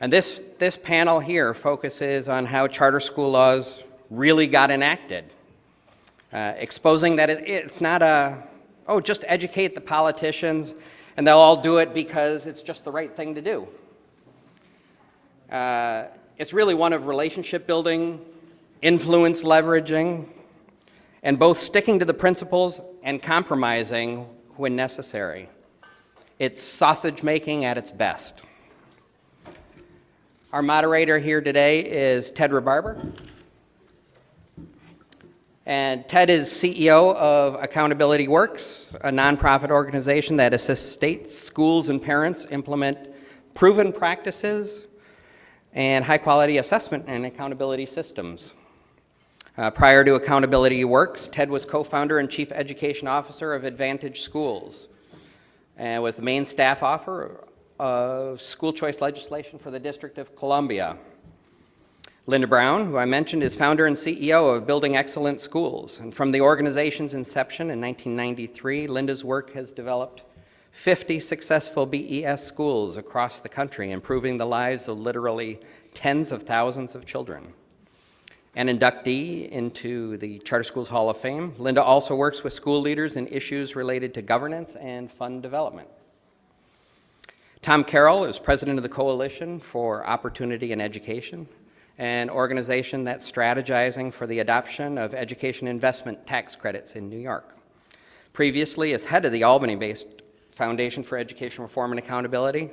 And this panel here focuses on how charter school laws really got enacted, exposing that it's not just educate the politicians and they'll all do it because it's just the right thing to do. It's really one of relationship building, influence leveraging, and both sticking to the principles and compromising when necessary. It's sausage making at its best. Our moderator here today is Ted Rebarber. And Ted is CEO of Accountability Works, a nonprofit organization that assists states, schools, and parents implement proven practices and high-quality assessment and accountability systems. Prior to Accountability Works, Ted was co-founder and chief education officer of Advantage Schools and was the main staff author of school choice legislation for the District of Columbia. Linda Brown, who I mentioned, is founder and CEO of Building Excellent Schools. And from the organization's inception in 1993, Linda's work has developed 50 successful BES schools across the country, improving the lives of literally tens of thousands of children. An inductee into the Charter Schools Hall of Fame, Linda also works with school leaders in issues related to governance and fund development. Tom Carroll is president of the Coalition for Opportunity in Education, an organization that's strategizing for the adoption of education investment tax credits in New York. Previously, as head of the Albany-based Foundation for Education Reform and Accountability,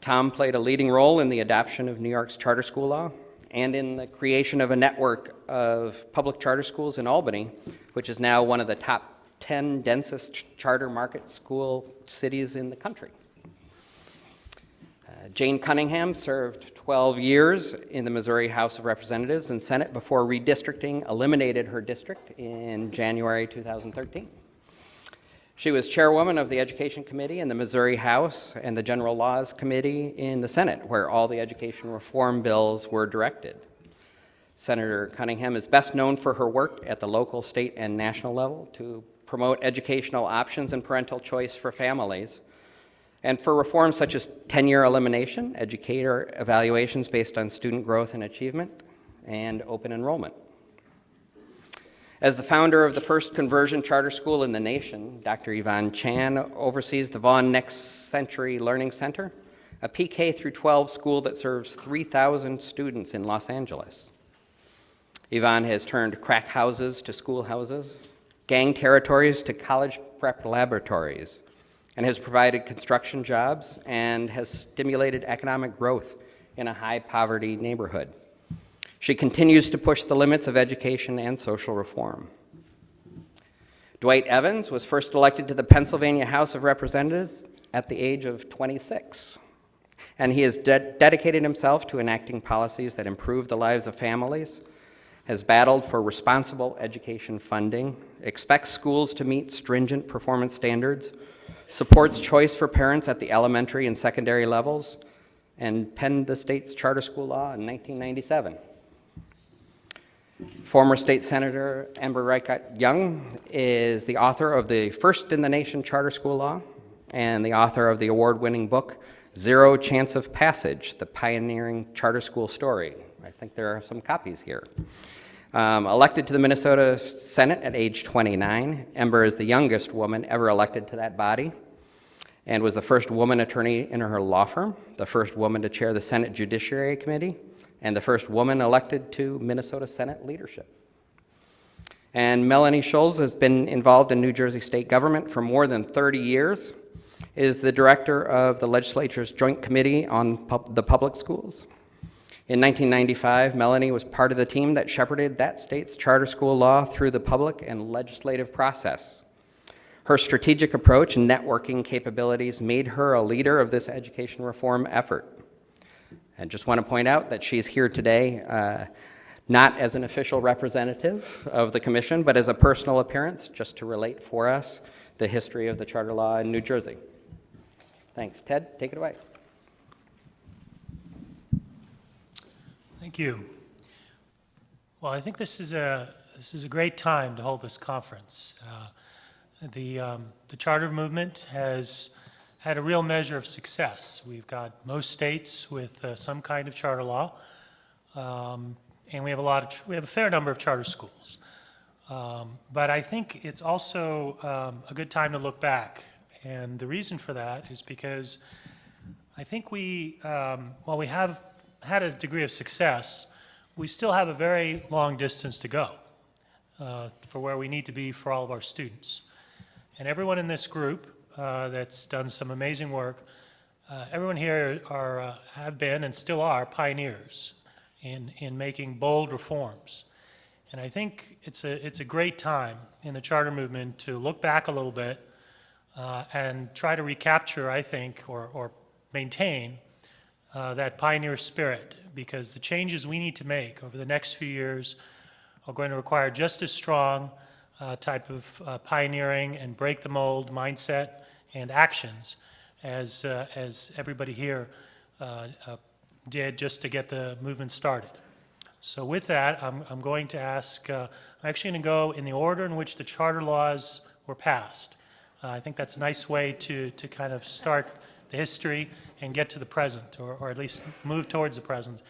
Tom played a leading role in the adoption of New York's charter school law and in the creation of a network of public charter schools in Albany, which is now one of the top 10 densest charter market school cities in the country. Jane Cunningham served 12 years in the Missouri House of Representatives and Senate before redistricting eliminated her district in January 2013. She was chairwoman of the Education Committee in the Missouri House and the General Laws Committee in the Senate, where all the education reform bills were directed. Senator Cunningham is best known for her work at the local, state, and national level to promote educational options and parental choice for families, and for reforms such as tenure elimination, educator evaluations based on student growth and achievement, and open enrollment. As the founder of the first conversion charter school in the nation, Dr. Yvonne Chan oversees the Vaughn Next Century Learning Center, a PK through 12 school that serves 3,000 students in Los Angeles. Yvonne has turned crack houses to schoolhouses, gang territories to college prep laboratories, and has provided construction jobs and has stimulated economic growth in a high-poverty neighborhood. She continues to push the limits of education and social reform. Dwight Evans was first elected to the Pennsylvania House of Representatives at the age of 26, and he has dedicated himself to enacting policies that improve the lives of families, has battled for responsible education funding, expects schools to meet stringent performance standards, supports choice for parents at the elementary and secondary levels, and penned the state's charter school law in 1997. Former State Senator Amber Reichert Young is the author of the first in the nation charter school law and the author of the award-winning book, Zero Chance of Passage, The Pioneering Charter School Story. I think there are some copies here. Elected to the Minnesota Senate at age 29, Amber is the youngest woman ever elected to that body and was the first woman attorney in her law firm, the first woman to chair the Senate Judiciary Committee, and the first woman elected to Minnesota Senate leadership. And Melanie Schulz has been involved in New Jersey state government for more than 30 years, is the director of the legislature's Joint Committee on the Public Schools. In 1995, Melanie was part of the team that shepherded that state's charter school law through the public and legislative process. Her strategic approach and networking capabilities made her a leader of this education reform effort. I just want to point out that she's here today, not as an official representative of the commission, but as a personal appearance, just to relate for us the history of the charter law in New Jersey. Thanks. Ted, take it away. Thank you. Well, I think this is a great time to hold this conference. The charter movement has had a real measure of success. We've got most states with some kind of charter law, and we have a fair number of charter schools. But I think it's also a good time to look back, and the reason for that is because I think while we have had a degree of success, we still have a very long distance to go for where we need to be for all of our students. And everyone in this group that's done some amazing work, everyone here have been and still are pioneers in making bold reforms. And I think it's a great time in the charter movement to look back a little bit and try to recapture, I think, or maintain that pioneer spirit, because the changes we need to make over the next few years are going to require just as strong type of pioneering and break the mold mindset and actions as everybody here did just to get the movement started. So with that, I'm going to ask, I'm actually going to go in the order in which the charter laws were passed. I think that's a nice way to kind of start the history and get to the present, or at least move towards the present.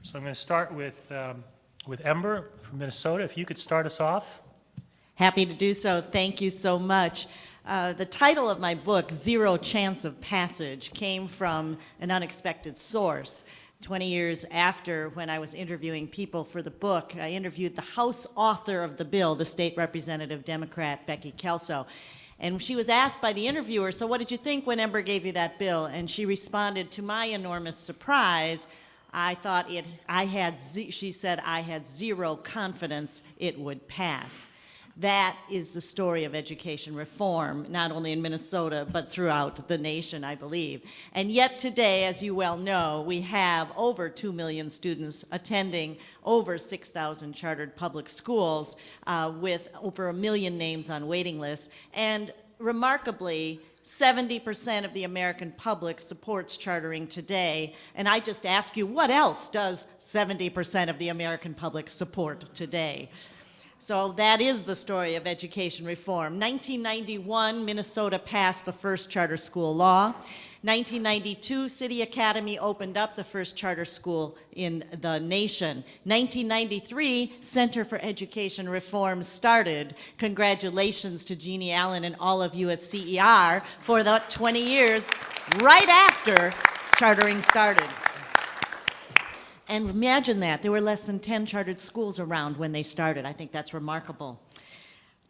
So I'm going to start with Ember from Minnesota. If you could start us off. Happy to do so. Thank you so much. The title of my book, Zero Chance of Passage, came from an unexpected source. 20 years after, when I was interviewing people for the book, I interviewed the House author of the bill, the State Representative Democrat Becky Kelso. And she was asked by the interviewer, so what did you think when Ember gave you that bill? And she responded, to my enormous surprise, she said, I had zero confidence it would pass. That is the story of education reform, not only in Minnesota, but throughout the nation, I believe. And yet today, as you well know, we have over 2 million students attending over 6,000 chartered public schools with over 1 million names on waiting lists. And remarkably, 70% of the American public supports chartering today. And I just ask you, what else does 70% of the American public support today? So that is the story of education reform. 1991, Minnesota passed the first charter school law. 1992, City Academy opened up the first charter school in the nation. 1993, Center for Education Reform started. Congratulations to Jeannie Allen and all of you at CER for the 20 years right after chartering started. And imagine that, there were less than 10 chartered schools around when they started. I think that's remarkable.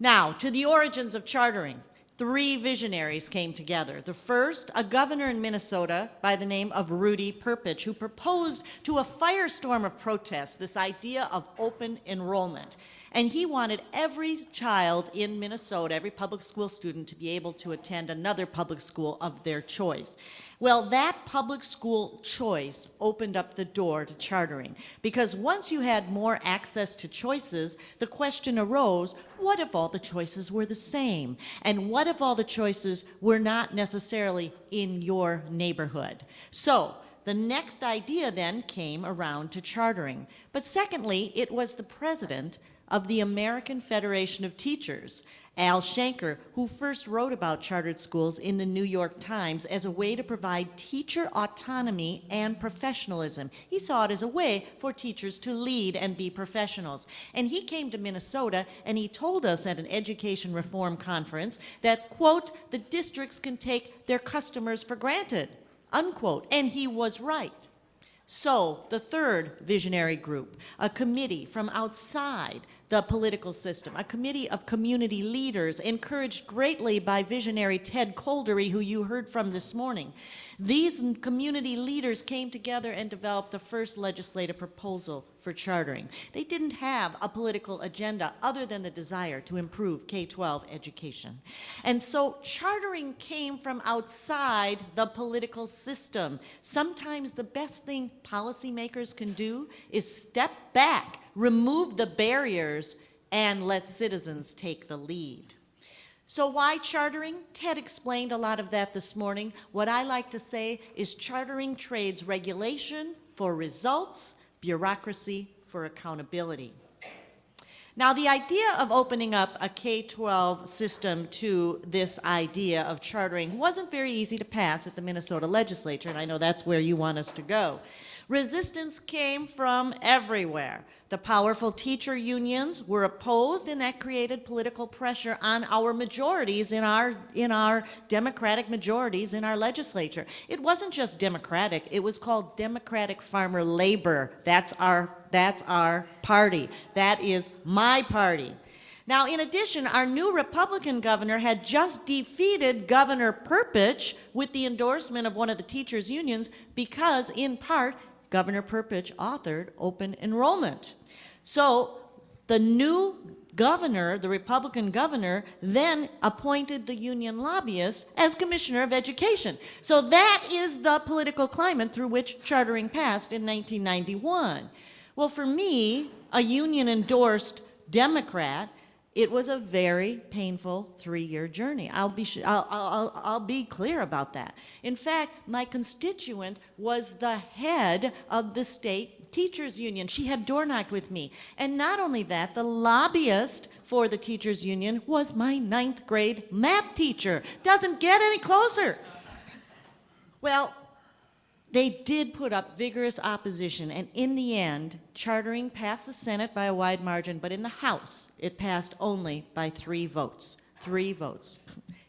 Now, to the origins of chartering. 3 visionaries came together. The first, a governor in Minnesota by the name of Rudy Perpich, who proposed to a firestorm of protests this idea of open enrollment. And he wanted every child in Minnesota, every public school student, to be able to attend another public school of their choice. Well, that public school choice opened up the door to chartering, because once you had more access to choices, the question arose, what if all the choices were the same? And what if all the choices were not necessarily in your neighborhood? So the next idea then came around to chartering. But secondly, it was the president of the American Federation of Teachers, Al Shanker, who first wrote about chartered schools in the New York Times as a way to provide teacher autonomy and professionalism. He saw it as a way for teachers to lead and be professionals. And he came to Minnesota and he told us at an education reform conference that, quote, the districts can take their customers for granted, unquote. And he was right. So, the third visionary group, a committee from outside the political system, a committee of community leaders encouraged greatly by visionary Ted Coldery, who you heard from this morning. These community leaders came together and developed the first legislative proposal for chartering. They didn't have a political agenda other than the desire to improve K-12 education. And so chartering came from outside the political system. Sometimes the best thing policymakers can do is step back, remove the barriers, and let citizens take the lead. So why chartering? Ted explained a lot of that this morning. What I like to say is chartering trades regulation for results, bureaucracy for accountability. Now, the idea of opening up a K-12 system to this idea of chartering wasn't very easy to pass at the Minnesota legislature, and I know that's where you want us to go. Resistance came from everywhere. The powerful teacher unions were opposed, and that created political pressure on our majorities in our Democratic majorities in our legislature. It wasn't just Democratic, it was called Democratic Farmer Labor. That's our party. That is my party. Now, in addition, our new Republican governor had just defeated Governor Perpich with the endorsement of one of the teachers' unions because, in part, Governor Perpich authored open enrollment. So the new governor, the Republican governor, then appointed the union lobbyist as commissioner of education. So that is the political climate through which chartering passed in 1991. Well, for me, a union-endorsed Democrat, it was a very painful 3-year journey. I'll be clear about that. In fact, my constituent was the head of the state teachers union. She had door knocked with me. And not only that, the lobbyist for the teachers union was my 9th grade math teacher. Doesn't get any closer. Well, they did put up vigorous opposition, and in the end, chartering passed the Senate by a wide margin, but in the House, it passed only by 3 votes. 3 votes.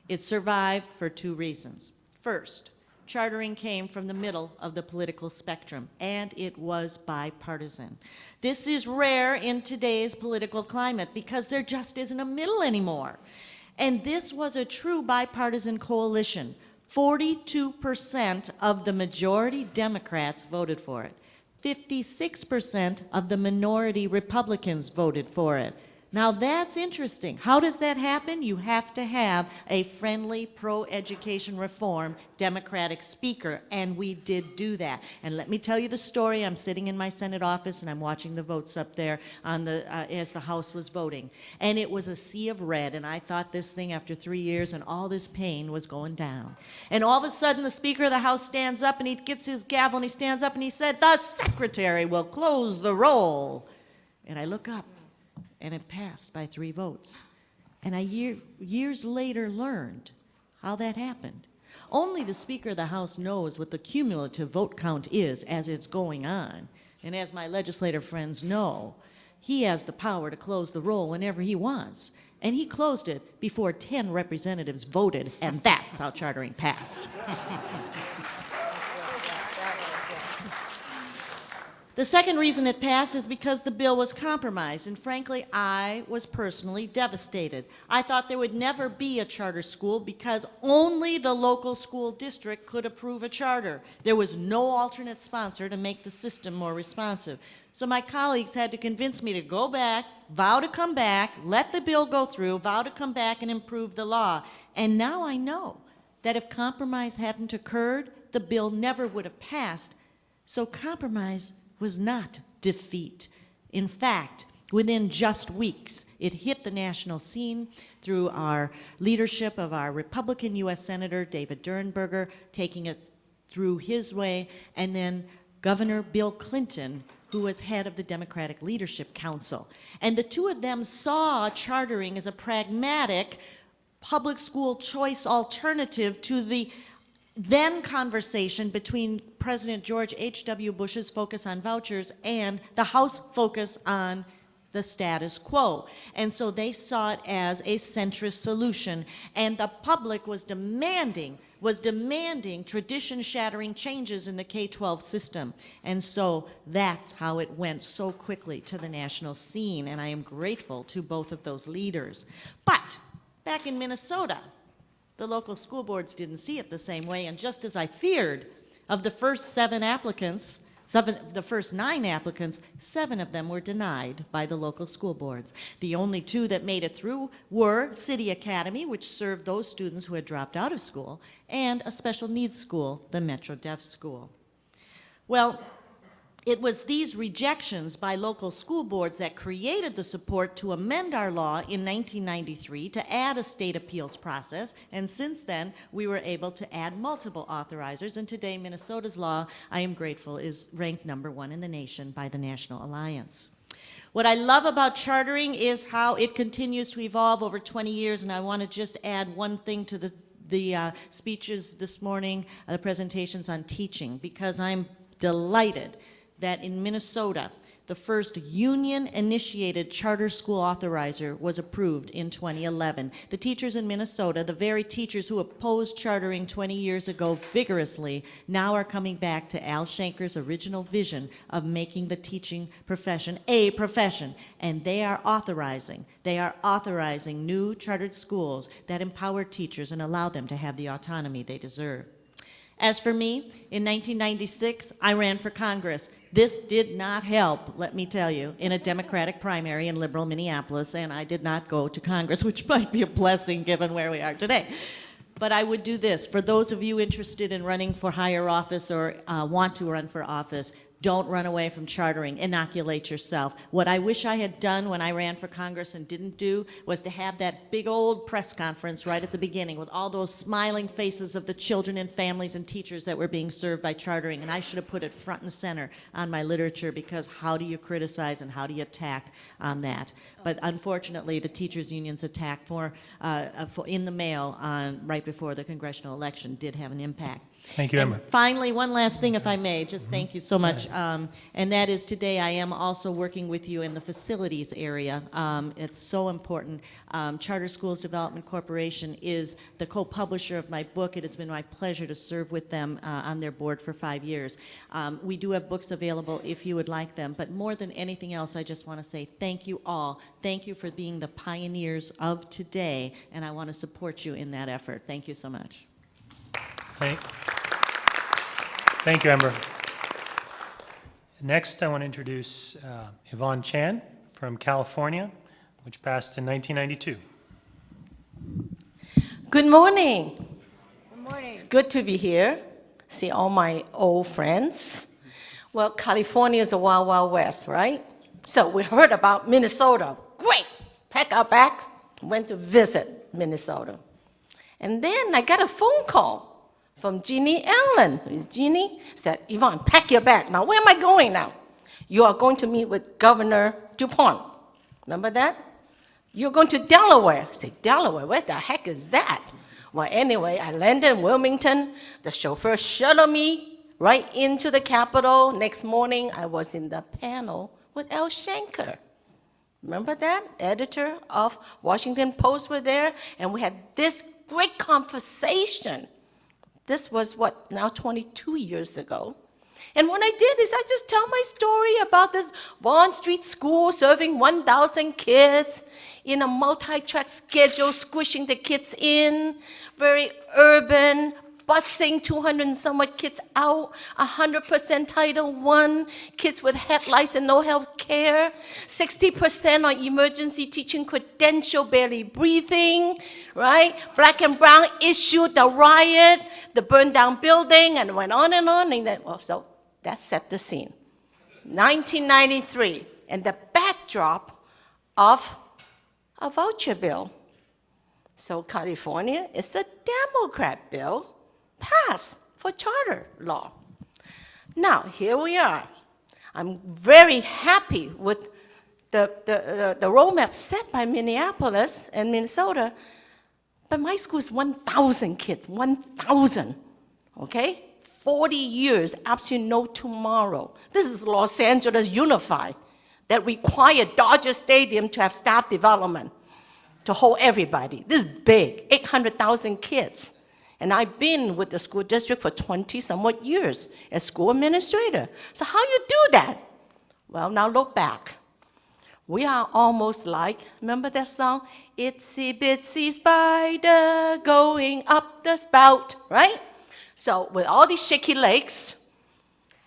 It survived for 2 reasons. First, chartering came from the middle of the political spectrum, and it was bipartisan. This is rare in today's political climate because there just isn't a middle anymore. And this was a true bipartisan coalition. 42% of the majority Democrats voted for it. 56% of the minority Republicans voted for it. Now that's interesting. How does that happen? You have to have a friendly, pro-education reform Democratic speaker, and we did do that. And let me tell you the story. I'm sitting in my Senate office, and I'm watching the votes up there on as the House was voting. And it was a sea of red, and I thought this thing after 3 years and all this pain was going down. And all of a sudden, the Speaker of the House stands up, and he gets his gavel, and he stands up, and he said, "The Secretary will close the roll." And I look up, and it passed by 3 votes. And I years later learned how that happened. Only the Speaker of the House knows what the cumulative vote count is as it's going on. And as my legislative friends know, he has the power to close the roll whenever he wants. And he closed it before 10 representatives voted, and that's how chartering passed. The second reason it passed is because the bill was compromised, and frankly, I was personally devastated. I thought there would never be a charter school because only the local school district could approve a charter. There was no alternate sponsor to make the system more responsive. So my colleagues had to convince me to go back, vow to come back, let the bill go through, vow to come back and improve the law. And now I know that if compromise hadn't occurred, the bill never would have passed. So compromise was not defeat. In fact, within just weeks, it hit the national scene through our leadership of our Republican U.S. Senator David Durenberger, taking it through his way, and then Governor Bill Clinton, who was head of the Democratic Leadership Council. And the two of them saw chartering as a pragmatic public school choice alternative to the then conversation between President George H.W. Bush's focus on vouchers and the House focus on the status quo. And so they saw it as a centrist solution, and the public was demanding tradition-shattering changes in the K-12 system. And so that's how it went so quickly to the national scene, and I am grateful to both of those leaders. But back in Minnesota, the local school boards didn't see it the same way, and just as I feared, of the first 9 applicants, 7 of them were denied by the local school boards. The only 2 that made it through were City Academy, which served those students who had dropped out of school, and a special needs school, the Metro Deaf School. Well, it was these rejections by local school boards that created the support to amend our law in 1993 to add a state appeals process, and since then we were able to add multiple authorizers, and today Minnesota's law, I am grateful, is ranked #1 in the nation by the National Alliance. What I love about chartering is how it continues to evolve over 20 years, and I want to just add one thing to the speeches this morning, the presentations on teaching, because I'm delighted that in Minnesota, the first union-initiated charter school authorizer was approved in 2011. The teachers in Minnesota, the very teachers who opposed chartering 20 years ago vigorously, now are coming back to Al Shanker's original vision of making the teaching profession a profession, and they are authorizing new chartered schools that empower teachers and allow them to have the autonomy they deserve. As for me, in 1996, I ran for Congress. This did not help, let me tell you, in a Democratic primary in liberal Minneapolis, and I did not go to Congress, which might be a blessing given where we are today. But I would do this. For those of you interested in running for higher office or want to run for office, don't run away from chartering. Inoculate yourself. What I wish I had done when I ran for Congress and didn't do was to have that big old press conference right at the beginning with all those smiling faces of the children and families and teachers that were being served by chartering. And I should have put it front and center on my literature, because how do you criticize and how do you attack on that? But unfortunately, the teachers' union's attack in the mail right before the congressional election did have an impact. Thank you, Emma. And finally, one last thing, if I may, just thank you so much. And that is, today I am also working with you in the facilities area. It's so important. Charter Schools Development Corporation is the co-publisher of my book. It has been my pleasure to serve with them on their board for 5 years. We do have books available if you would like them. But more than anything else, I just want to say thank you all. Thank you for being the pioneers of today, and I want to support you in that effort. Thank you so much. Thank you, Amber. Next, I want to introduce Yvonne Chan from California, which passed in 1992. Good morning. Good morning. It's good to be here. See all my old friends. Well, California is a wild, wild west, right? So we heard about Minnesota. Great. Pack our bags, went to visit Minnesota. And then I got a phone call from Jeannie Allen. Who's Jeannie? Said, Yvonne, pack your bag. Now, where am I going now? You are going to meet with Governor DuPont. Remember that? You're going to Delaware. I said, Delaware? Where the heck is that? Well, anyway, I landed in Wilmington. The chauffeur shuttled me right into the Capitol. Next morning, I was in the panel with Al Shanker. Remember that? Editor of Washington Post were there, and we had this great conversation. This was, now 22 years ago. And what I did is I just tell my story about this Vaughn Street school serving 1,000 kids in a multi-track schedule, squishing the kids in, very urban, busing 200 and somewhat kids out, 100% Title I, kids with headlights and no health care, 60% on emergency teaching credential, barely breathing, right? Black and Brown issued the riot, the burned down building, and went on and on. And then, well, so that set the scene. 1993, and the backdrop of a voucher bill. So California is a Democrat bill, passed for charter law. Now, here we are. I'm very happy with the roadmap set by Minneapolis and Minnesota, but my school is 1,000 kids, 1,000, okay? 40 years, absolutely no tomorrow. This is Los Angeles Unified that required Dodger Stadium to have staff development to hold everybody. This is big, 800,000 kids. And I've been with the school district for 20-somewhat years as school administrator. So how you do that? Well, now look back. We are almost like, remember that song? Itsy bitsy spider going up the spout, right? So with all these shaky legs,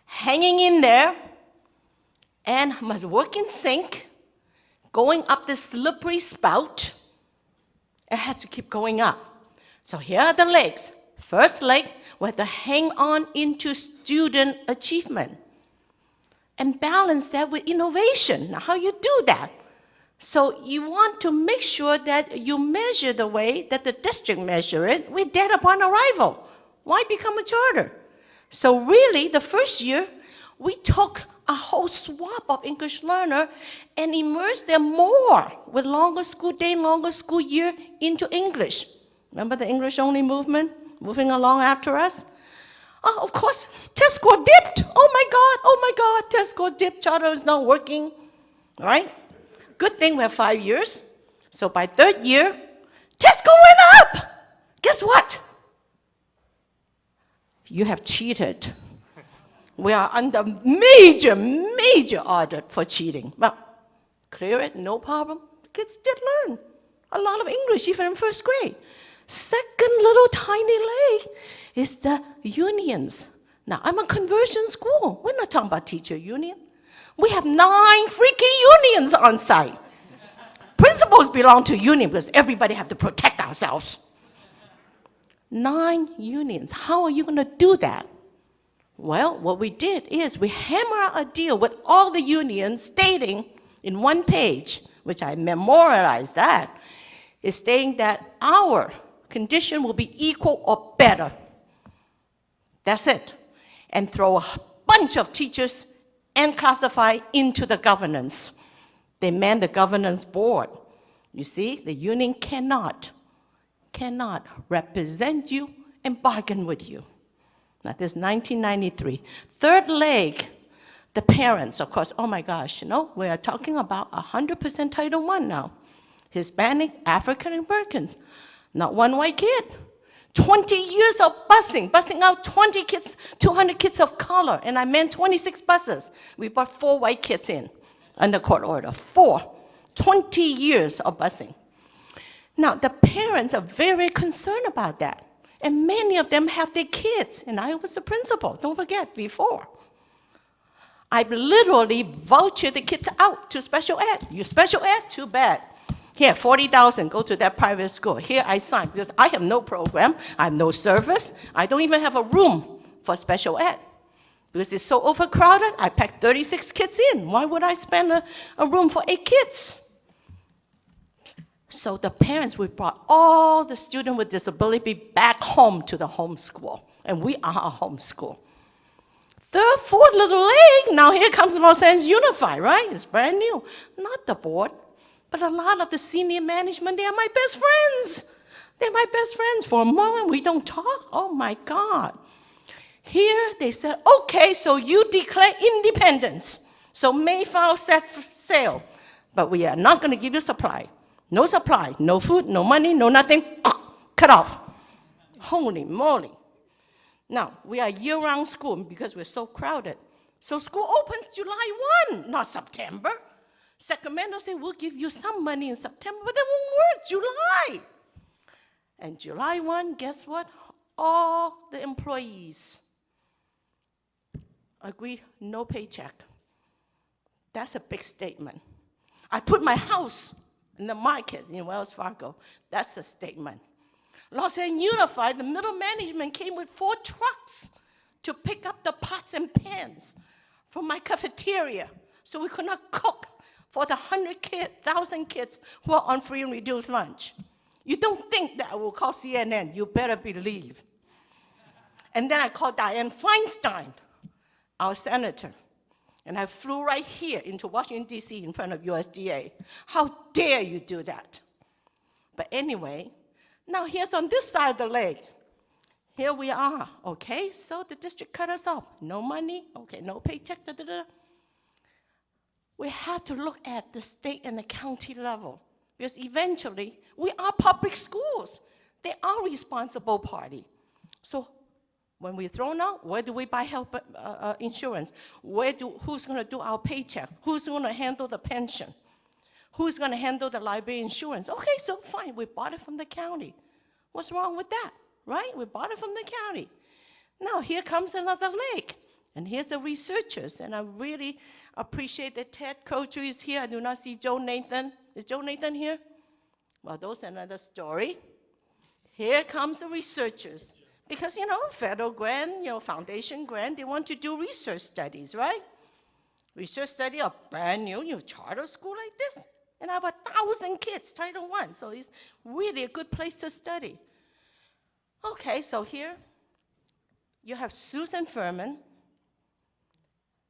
hanging in there, and must work in sync, going up this slippery spout, it had to keep going up. So here are the legs. First leg, we have to hang on into student achievement and balance that with innovation. Now, how you do that? So you want to make sure that you measure the way that the district measure it with dead upon arrival. Why become a charter? So really, the first year, we took a whole swath of English learner and immerse them more with longer school day, longer school year into English. Remember the English-only movement moving along after us? Oh, of course, test score dipped. Oh my God, test score dipped. Charter is not working. All right? Good thing we have 5 years. So by third year, test score went up. Guess what? You have cheated. We are under major audit for cheating. Well, clear it, no problem. The kids did learn a lot of English, even in first grade. Second little tiny leg is the unions. Now, I'm a conversion school. We're not talking about teacher union. We have 9 freaky unions on site. Principals belong to union because everybody have to protect ourselves. 9 unions. How are you going to do that? Well, what we did is we hammer out a deal with all the unions stating in one page, which I memorized that, is stating that our condition will be equal or better. That's it. And throw a bunch of teachers and classify into the governance. They man the governance board. You see, the union cannot represent you and bargain with you. Now, this is 1993. Third leg, the parents, of course, oh my gosh, we are talking about 100% Title I now. Hispanic, African Americans, not one white kid. 20 years of busing out 20 kids, 200 kids of color, and I meant 26 buses. We brought 4 white kids in under court order, 4. 20 years of busing. Now, the parents are very concerned about that. And many of them have their kids, and I was the principal, don't forget, before. I literally voucher the kids out to special ed. You special ed? Too bad. Here, 40,000, go to that private school. Here I sign, because I have no program, I have no service, I don't even have a room for special ed. Because it's so overcrowded, I packed 36 kids in. Why would I spend a room for 8 kids? So the parents, we brought all the students with disability back home to the home school. And we are a home school. Third, fourth little leg, now here comes Los Angeles Unified, right? It's brand new. Not the board, but a lot of the senior management, they are my best friends. They're my best friends. For a moment, we don't talk. Oh my God. Here they said, okay, so you declare independence. So Mayflower set sail. But we are not going to give you supply. No supply, no food, no money, no nothing, cut off. Holy moly. Now, we are year-round school because we're so crowded. So school opens July 1, not September. Sacramento said, we'll give you some money in September, but that won't work, July. And July 1, guess what? All the employees agree, no paycheck. That's a big statement. I put my house in the market in Wells Fargo. That's a statement. Los Angeles Unified, the middle management came with 4 trucks to pick up the pots and pans from my cafeteria so we could not cook for the 1,000 kids who are on free and reduced lunch. You don't think that I will call CNN, you better believe. And then I called Dianne Feinstein, our senator. And I flew right here into Washington, D.C. in front of USDA. How dare you do that? But anyway, now here's on this side of the leg. Here we are, okay? So the district cut us off. No money, okay, no paycheck, da-da-da. We have to look at the state and the county level because eventually we are public schools. They are responsible party. So when we're thrown out, where do we buy health insurance? Who's going to do our paycheck? Who's going to handle the pension? Who's going to handle the library insurance? Okay, so fine, we bought it from the county. What's wrong with that, right? We bought it from the county. Now, here comes another leg. And here's the researchers. And I really appreciate that Ted Coulter is here. I do not see Joe Nathan. Is Joe Nathan here? Well, those are another story. Here comes the researchers. Because, federal grant, foundation grant, they want to do research studies, right? Research study of brand new charter school like this. And I have 1,000 kids, Title I, so it's really a good place to study. Okay, so here you have Susan Furman,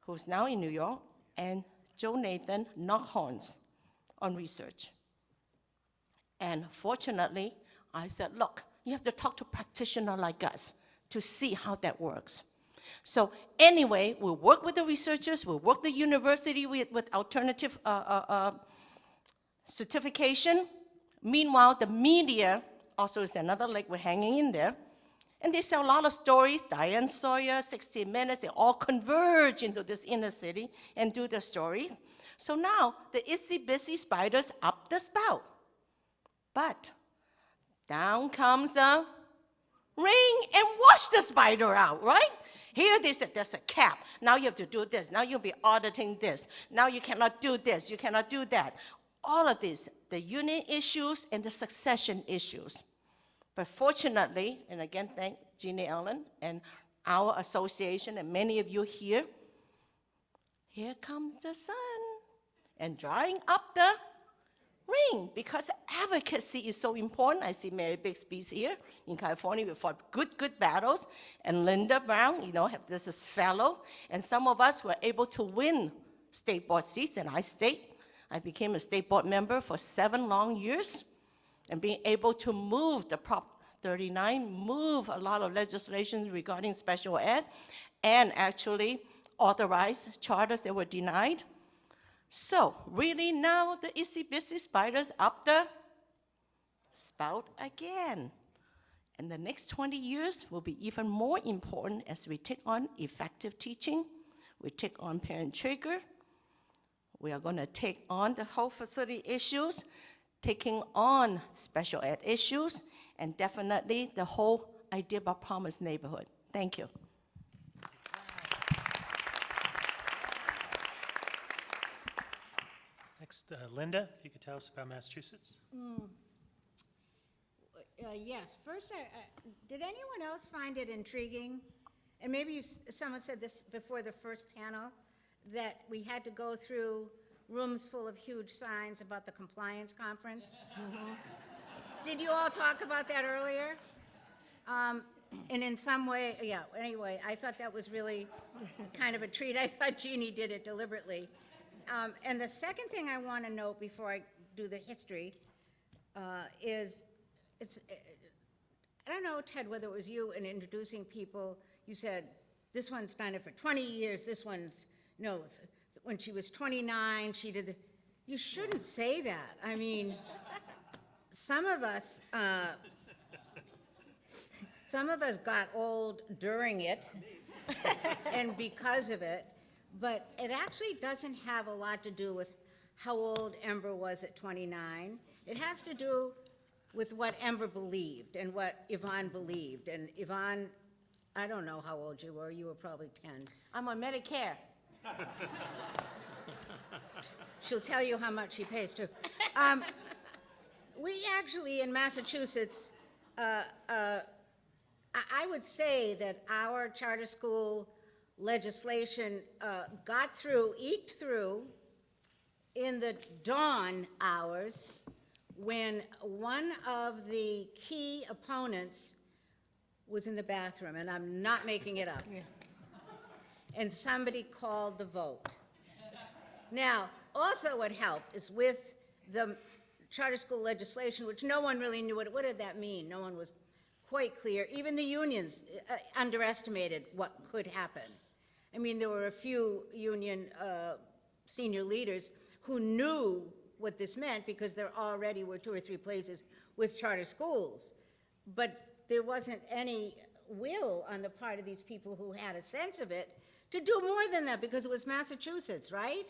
who's now in New York, and Joe Nathan knock horns on research. And fortunately, I said, look, you have to talk to practitioners like us to see how that works. So anyway, we'll work with the researchers, we'll work the university with alternative certification. Meanwhile, the media also is another leg we're hanging in there. And they sell a lot of stories, Diane Sawyer, 60 Minutes, they all converge into this inner city and do the stories. So now, the itsy-bitsy spiders up the spout. But down comes the ring and wash the spider out, right? Here they said there's a cap. Now you have to do this. Now you'll be auditing this. Now you cannot do this. You cannot do that. All of this, the union issues and the succession issues. But fortunately, and again, thank Jeannie Ellen and our association and many of you here comes the sun and drying up the ring, because advocacy is so important. I see Mary Bixby's here in California. We fought good battles. And Linda Brown, this is fellow. And some of us were able to win state board seats in our state. I became a state board member for 7 long years. And being able to move the Prop 39, move a lot of legislation regarding special ed, and actually authorize charters that were denied. So really now the itsy-bitsy spiders up the spout again. And the next 20 years will be even more important as we take on effective teaching, we take on parent trigger, we are going to take on the whole facility issues, taking on special ed issues, and definitely the whole idea about promised neighborhood. Thank you. Next, Linda, if you could tell us about Massachusetts. Yes. First, did anyone else find it intriguing? And maybe someone said this before the first panel, that we had to go through rooms full of huge signs about the compliance conference. Did you all talk about that earlier? And in some way, yeah, anyway, I thought that was really kind of a treat. I thought Jeannie did it deliberately. And the second thing I want to note before I do the history is, I don't know, Ted, whether it was you in introducing people, you said, this one's done it for 20 years, this one's, no, when she was 29, she did you shouldn't say that. I mean, some of us got old during it and because of it, but it actually doesn't have a lot to do with how old Ember was at 29. It has to do with what Ember believed and what Yvonne believed. And Yvonne, I don't know how old you were probably 10. I'm on Medicare. She'll tell you how much she pays too. We actually, in Massachusetts, I would say that our charter school legislation eked through in the dawn hours when one of the key opponents was in the bathroom, and I'm not making it up. Yeah. And somebody called the vote. Now, also what helped is with the charter school legislation, which no one really knew what did that mean. No one was quite clear. Even the unions underestimated what could happen. I mean, there were a few union senior leaders who knew what this meant because there already were 2 or 3 places with charter schools. But there wasn't any will on the part of these people who had a sense of it to do more than that because it was Massachusetts, right?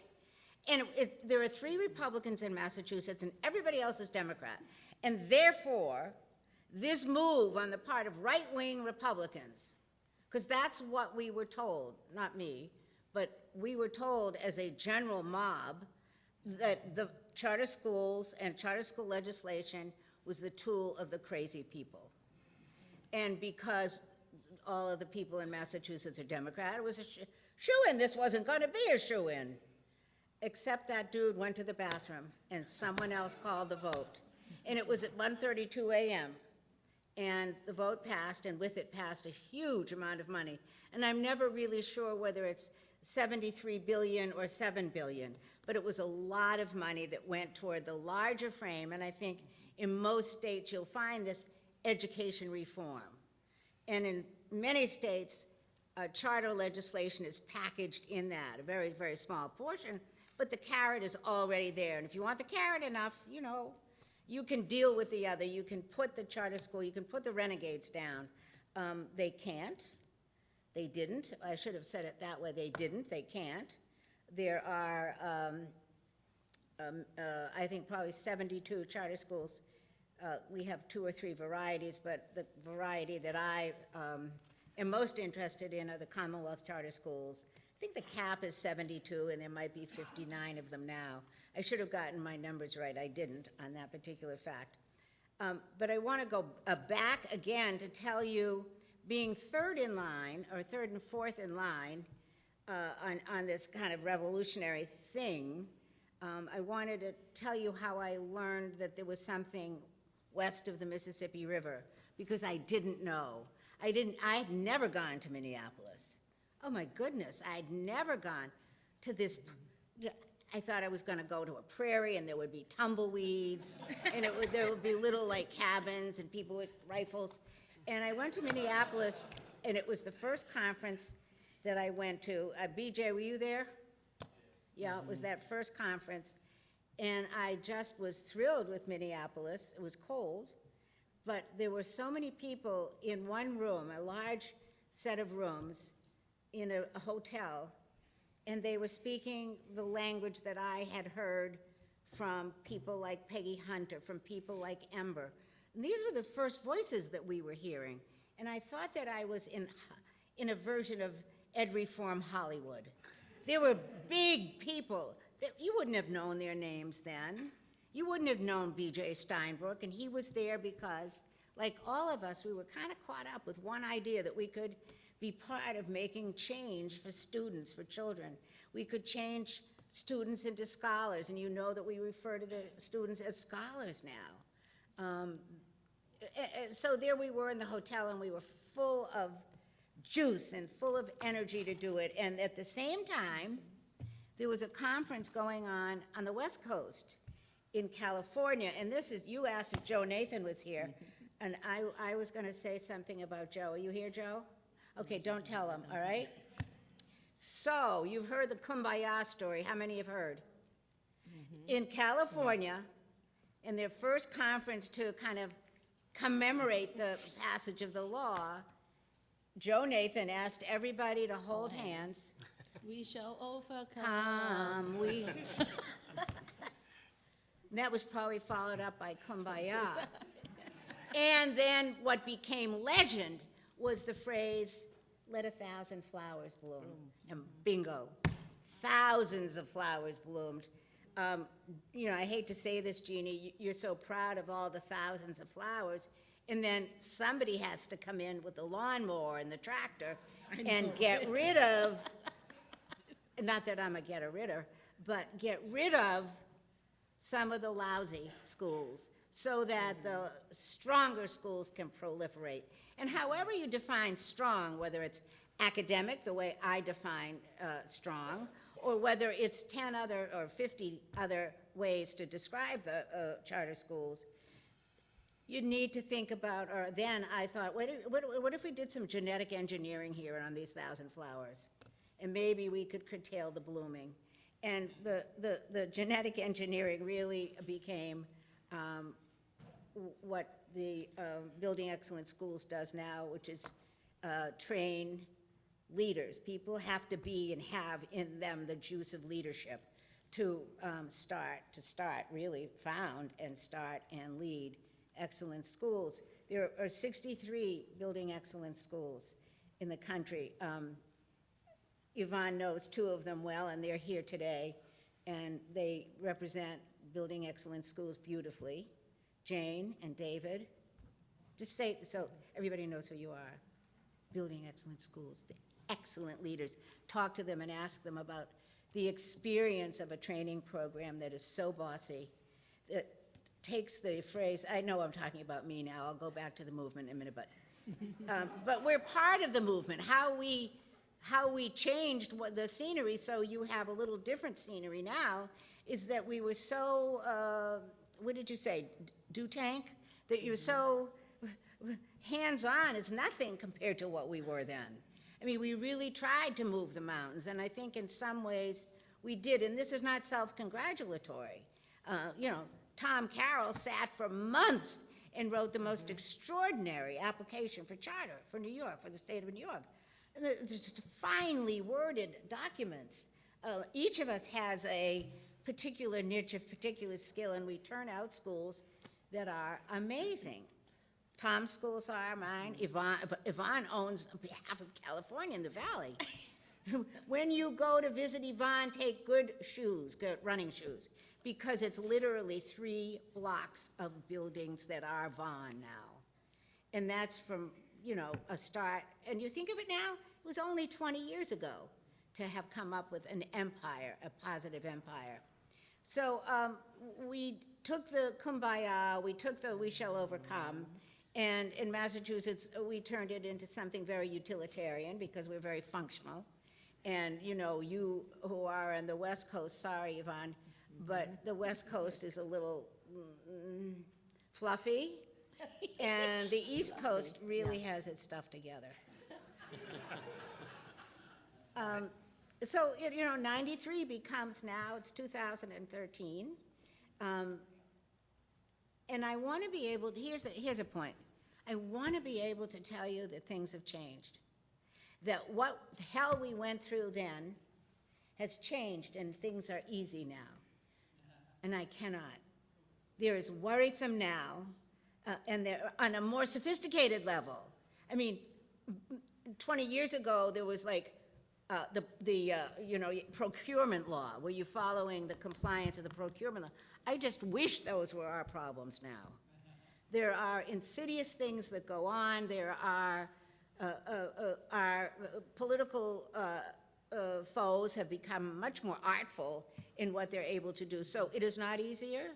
And there are 3 Republicans in Massachusetts and everybody else is Democrat. And therefore, this move on the part of right-wing Republicans, because that's what we were told, not me, but we were told as a general mob that the charter schools and charter school legislation was the tool of the crazy people. And because all of the people in Massachusetts are Democrat, it was a shoo-in. This wasn't going to be a shoo-in. Except that dude went to the bathroom and someone else called the vote. And it was at 1:32 a.m. And the vote passed, and with it passed a huge amount of money. And I'm never really sure whether it's 73 billion or 7 billion, but it was a lot of money that went toward the larger frame, and I think in most states you'll find this education reform. And in many states, charter legislation is packaged in that, a very, very small portion, but the carrot is already there. And if you want the carrot enough, you know, you can deal with the other. You can put the charter school, you can put the renegades down. They can't. They didn't. I should have said it that way. They didn't. They can't. There are, I think, probably 72 charter schools. We have 2 or 3 varieties, but the variety that I am most interested in are the Commonwealth charter schools. I think the cap is 72, and there might be 59 of them now. I should have gotten my numbers right. I didn't on that particular fact. But I want to go back again to tell you, being third in line, or third and fourth in line, on this kind of revolutionary thing, I wanted to tell you how I learned that there was something west of the Mississippi River, because I didn't know. I had never gone to Minneapolis. Oh my goodness, I'd never gone to this. I thought I was going to go to a prairie and there would be tumbleweeds and there would be little like cabins and people with rifles. And I went to Minneapolis, and it was the first conference that I went to. BJ, were you there? Yeah, it was that first conference. And I just was thrilled with Minneapolis. It was cold, but there were so many people in one room, a large set of rooms in a hotel, and they were speaking the language that I had heard from people like Peggy Hunter, from people like Ember. And these were the first voices that we were hearing. And I thought that I was in a version of Ed Reform Hollywood. There were big people that you wouldn't have known their names then. You wouldn't have known B.J. Steinbrook, and he was there because, like all of us, we were kind of caught up with one idea that we could be part of making change for students, for children. We could change students into scholars, and you know that we refer to the students as scholars now. So there we were in the hotel, and we were full of juice and full of energy to do it. And at the same time, there was a conference going on the West Coast in California. And this is, you asked if Joe Nathan was here, and I was going to say something about Joe. Are you here, Joe? Okay, don't tell him, all right? So you've heard the Kumbaya story. How many have heard? In California, in their first conference to kind of commemorate the passage of the law, Joe Nathan asked everybody to hold hands. We shall overcome. That was probably followed up by Kumbaya. And then what became legend was the phrase, let 1,000 flowers bloom. And bingo, thousands of flowers bloomed. You know, I hate to say this, Jeannie, you're so proud of all the thousands of flowers, and then somebody has to come in with the lawnmower and the tractor and get rid of, not that I'm a get-a-ridder, but get rid of some of the lousy schools so that the stronger schools can proliferate. And however you define strong, whether it's academic, the way I define strong, or whether it's 10 other or 50 other ways to describe the charter schools, you need to think about, or then I thought, what if we did some genetic engineering here on these 1,000 flowers? And maybe we could curtail the blooming. And the genetic engineering really became what the Building Excellent Schools does now, which is train leaders. People have to be and have in them the juice of leadership to really found and start and lead excellent schools. There are 63 Building Excellent Schools in the country. Yvonne knows 2 of them well, and they're here today, and they represent Building Excellent Schools beautifully. Jane and David. Just say, so everybody knows who you are. Building Excellent Schools, the excellent leaders. Talk to them and ask them about the experience of a training program that is so bossy, that takes the phrase, I know I'm talking about me now, I'll go back to the movement in a minute, but we're part of the movement. How how we changed the scenery so you have a little different scenery now is that we were so, what did you say, do-tank? That you're so hands-on, it's nothing compared to what we were then. I mean, we really tried to move the mountains, and I think in some ways we did, and this is not self-congratulatory. You know, Tom Carroll sat for months and wrote the most extraordinary application for charter for New York, for the state of New York. And they're just finely worded documents. Each of us has a particular niche of particular skill, and we turn out schools that are amazing. Tom's schools are mine. Yvonne owns on behalf of California in the Valley. When you go to visit Yvonne, take good shoes, good running shoes, because it's literally 3 blocks of buildings that are Vaughn now. And that's from, you know, a start. And you think of it now, it was only 20 years ago to have come up with an empire, a positive empire. So we took the kumbaya, we took the we shall overcome, and in Massachusetts, we turned it into something very utilitarian because we're very functional. And, you know, you who are on the West Coast, sorry, Yvonne, but the West Coast is a little fluffy, and the East Coast really has its stuff together. So, you know, 93 becomes now, it's 2013. And I want to be able to, here's a point. I want to be able to tell you that things have changed. That what the hell we went through then has changed and things are easy now. And I cannot. There is worrisome now, and they're on a more sophisticated level. I mean, 20 years ago, there was like you know, procurement law, where you're following the compliance of the procurement law. I just wish those were our problems now. There are insidious things that go on. There are our political foes have become much more artful in what they're able to do. So it is not easier.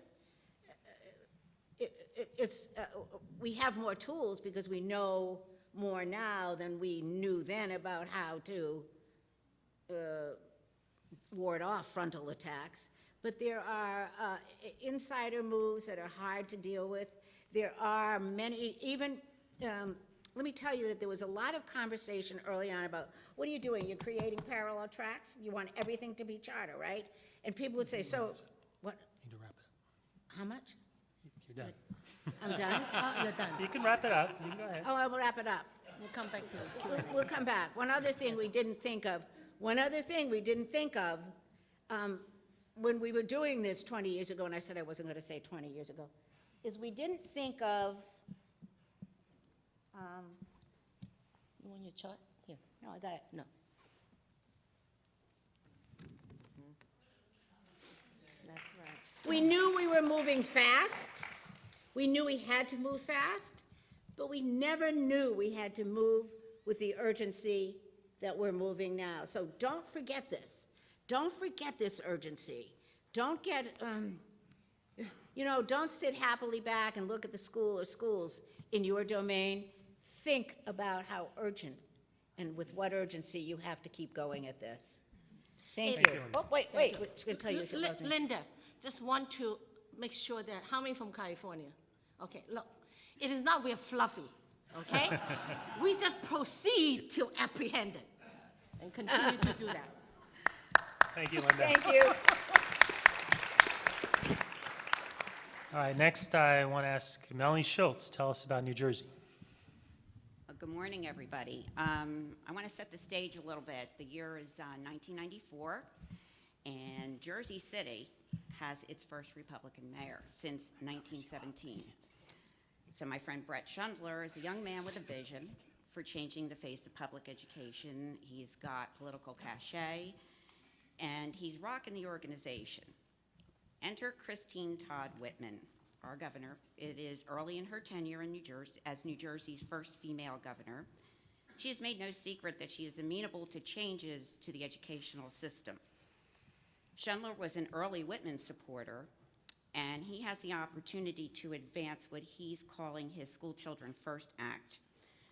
We have more tools because we know more now than we knew then about how to ward off frontal attacks. But there are insider moves that are hard to deal with. There are many, even, let me tell you that there was a lot of conversation early on about, what are you doing? You're creating parallel tracks? You want everything to be charter, right? And people would say, so, what? Need to wrap it up. How much? You're done. I'm done? You're done. You can wrap it up. You can go ahead. Oh, I will wrap it up. We'll come back to it. We'll come back. One other thing we didn't think of, when we were doing this 20 years ago, and I said I wasn't going to say 20 years ago, is we didn't think of, You want your chart? Here. no, I got it. No. That's right. We knew we were moving fast. We knew we had to move fast, but we never knew we had to move with the urgency that we're moving now. So don't forget this. Don't forget this urgency. Don't get, you know, don't sit happily back and look at the school or schools in your domain. Think about how urgent and with what urgency you have to keep going at this. Thank you. Oh, wait, we're just going to tell you. Linda, just want to make sure that, how many from California? Okay, look, it is not we're fluffy, okay? We just proceed to apprehend it and continue to do that. Thank you, Linda. Thank you. All right, next I want to ask Melanie Schultz, tell us about New Jersey. Good morning, everybody. I want to set the stage a little bit. The year is 1994, and Jersey City has its first Republican mayor since 1917. So my friend Brett Schundler is a young man with a vision for changing the face of public education. He's got political cachet, and he's rocking the organization. Enter Christine Todd Whitman, our governor. It is early in her tenure in New Jersey as New Jersey's first female governor. She has made no secret that she is amenable to changes to the educational system. Schundler was an early Whitman supporter, and he has the opportunity to advance what he's calling his School Children First Act.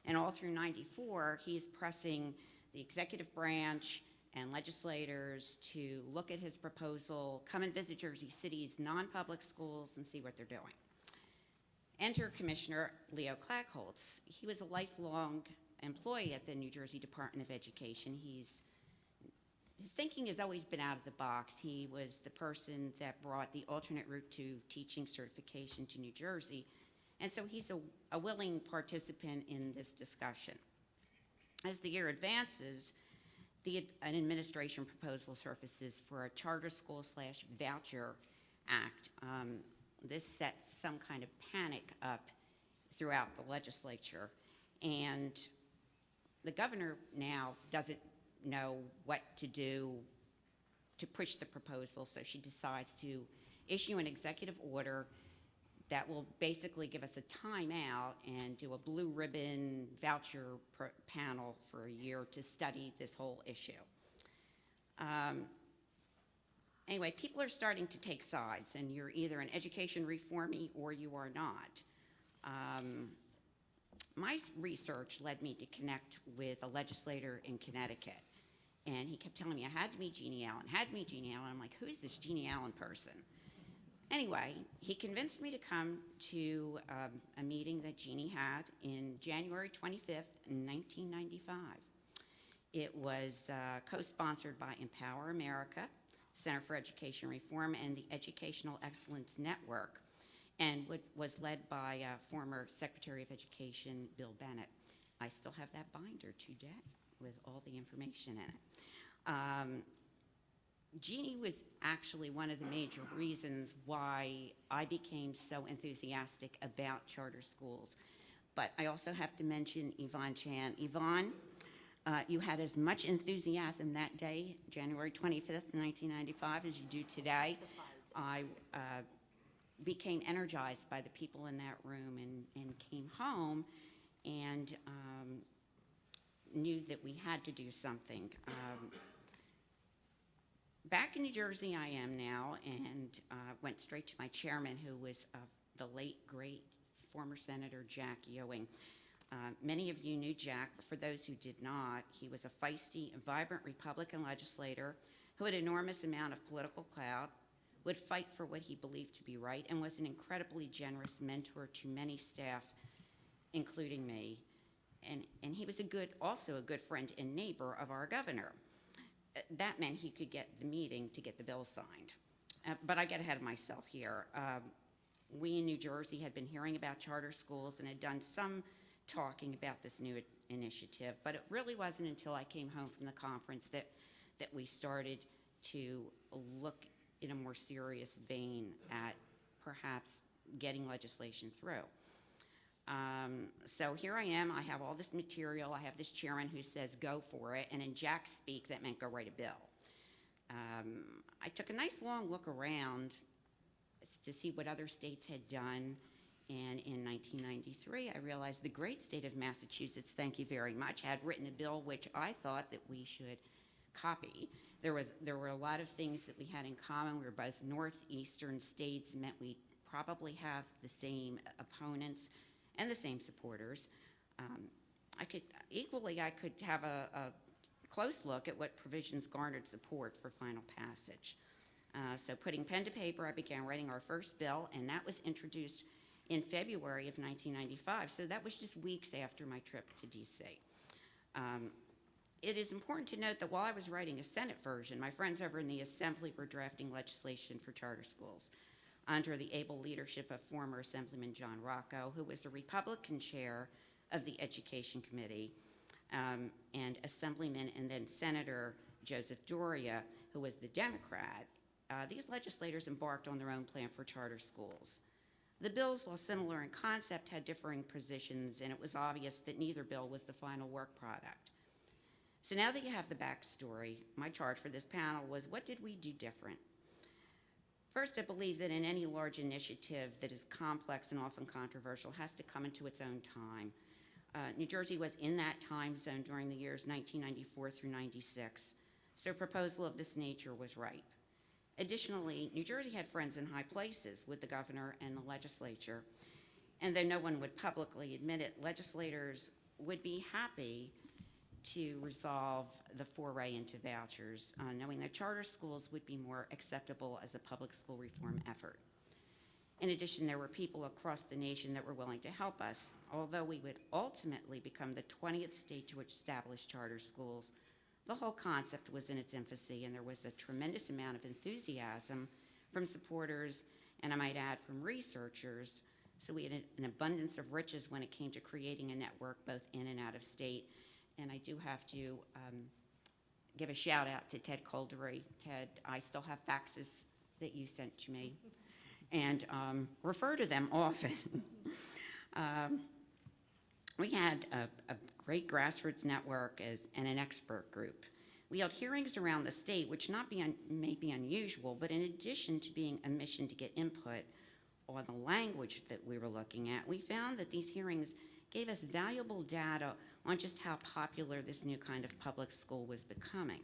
And all through '94, he's pressing the executive branch and legislators to look at his proposal, come and visit Jersey City's non-public schools and see what they're doing. Enter Commissioner Leo Klagholz. He was a lifelong employee at the New Jersey Department of Education. His thinking has always been out of the box. He was the person that brought the alternate route to teaching certification to New Jersey, and so he's a willing participant in this discussion. As the year advances, an administration proposal surfaces for a charter school / voucher act. This sets some kind of panic up throughout the legislature, and the governor now doesn't know what to do to push the proposal, so she decides to issue an executive order that will basically give us a timeout and do a blue ribbon voucher panel for a year to study this whole issue. Anyway, people are starting to take sides, and you're either an education reformie or you are not. My research led me to connect with a legislator in Connecticut, and he kept telling me I had to meet Jeannie Allen, I'm like, who's this Jeannie Allen person? Anyway, he convinced me to come to a meeting that Jeannie had in January 25th, 1995. It was co-sponsored by Empower America, Center for Education Reform, and the Educational Excellence Network, and was led by former Secretary of Education Bill Bennett. I still have that binder today with all the information in it. Jeannie was actually one of the major reasons why I became so enthusiastic about charter schools. But I also have to mention Yvonne Chan. Yvonne, you had as much enthusiasm that day, January 25th, 1995, as you do today. I became energized by the people in that room and came home and knew that we had to do something. Back in New Jersey I am now, and went straight to my chairman, who was the late, great former Senator Jack Ewing. Many of you knew Jack, but for those who did not, he was a feisty, vibrant Republican legislator who had an enormous amount of political clout, would fight for what he believed to be right, and was an incredibly generous mentor to many staff, including me. And he was also a good friend and neighbor of our governor. That meant he could get the meeting to get the bill signed. But I get ahead of myself here. We in New Jersey had been hearing about charter schools and had done some talking about this new initiative, but it really wasn't until I came home from the conference that we started to look in a more serious vein at perhaps getting legislation through. So here I am, I have all this material, I have this chairman who says go for it, and in Jack's speak, that meant go write a bill. I took a nice long look around to see what other states had done, and in 1993, I realized the great state of Massachusetts, thank you very much, had written a bill which I thought that we should copy. There were a lot of things that we had in common. We were both northeastern states, meant we probably have the same opponents and the same supporters. I could have a close look at what provisions garnered support for final passage. So putting pen to paper, I began writing our first bill, and that was introduced in February of 1995. So that was just weeks after my trip to DC. It is important to note that while I was writing a Senate version, my friends over in the Assembly were drafting legislation for charter schools under the able leadership of former Assemblyman John Rocco, who was the Republican chair of the Education Committee, and Assemblyman and then Senator Joseph Doria, who was the Democrat. These legislators embarked on their own plan for charter schools. The bills, while similar in concept, had differing positions, and it was obvious that neither bill was the final work product. So now that you have the backstory, my charge for this panel was, what did we do different? First, I believe that in any large initiative that is complex and often controversial has to come into its own time. New Jersey was in that time zone during the years 1994 through 96, so a proposal of this nature was ripe. Additionally, New Jersey had friends in high places with the governor and the legislature, and though no one would publicly admit it, legislators would be happy to resolve the foray into vouchers, knowing that charter schools would be more acceptable as a public school reform effort. In addition, there were people across the nation that were willing to help us. Although we would ultimately become the 20th state to establish charter schools, the whole concept was in its infancy, and there was a tremendous amount of enthusiasm from supporters, and I might add from researchers. So we had an abundance of riches when it came to creating a network both in and out of state. And I do have to give a shout out to Ted Coldery. Ted, I still have faxes that you sent to me and refer to them often. We had a great grassroots network and an expert group. We held hearings around the state, which may be unusual, but in addition to being a mission to get input on the language that we were looking at, we found that these hearings gave us valuable data on just how popular this new kind of public school was becoming.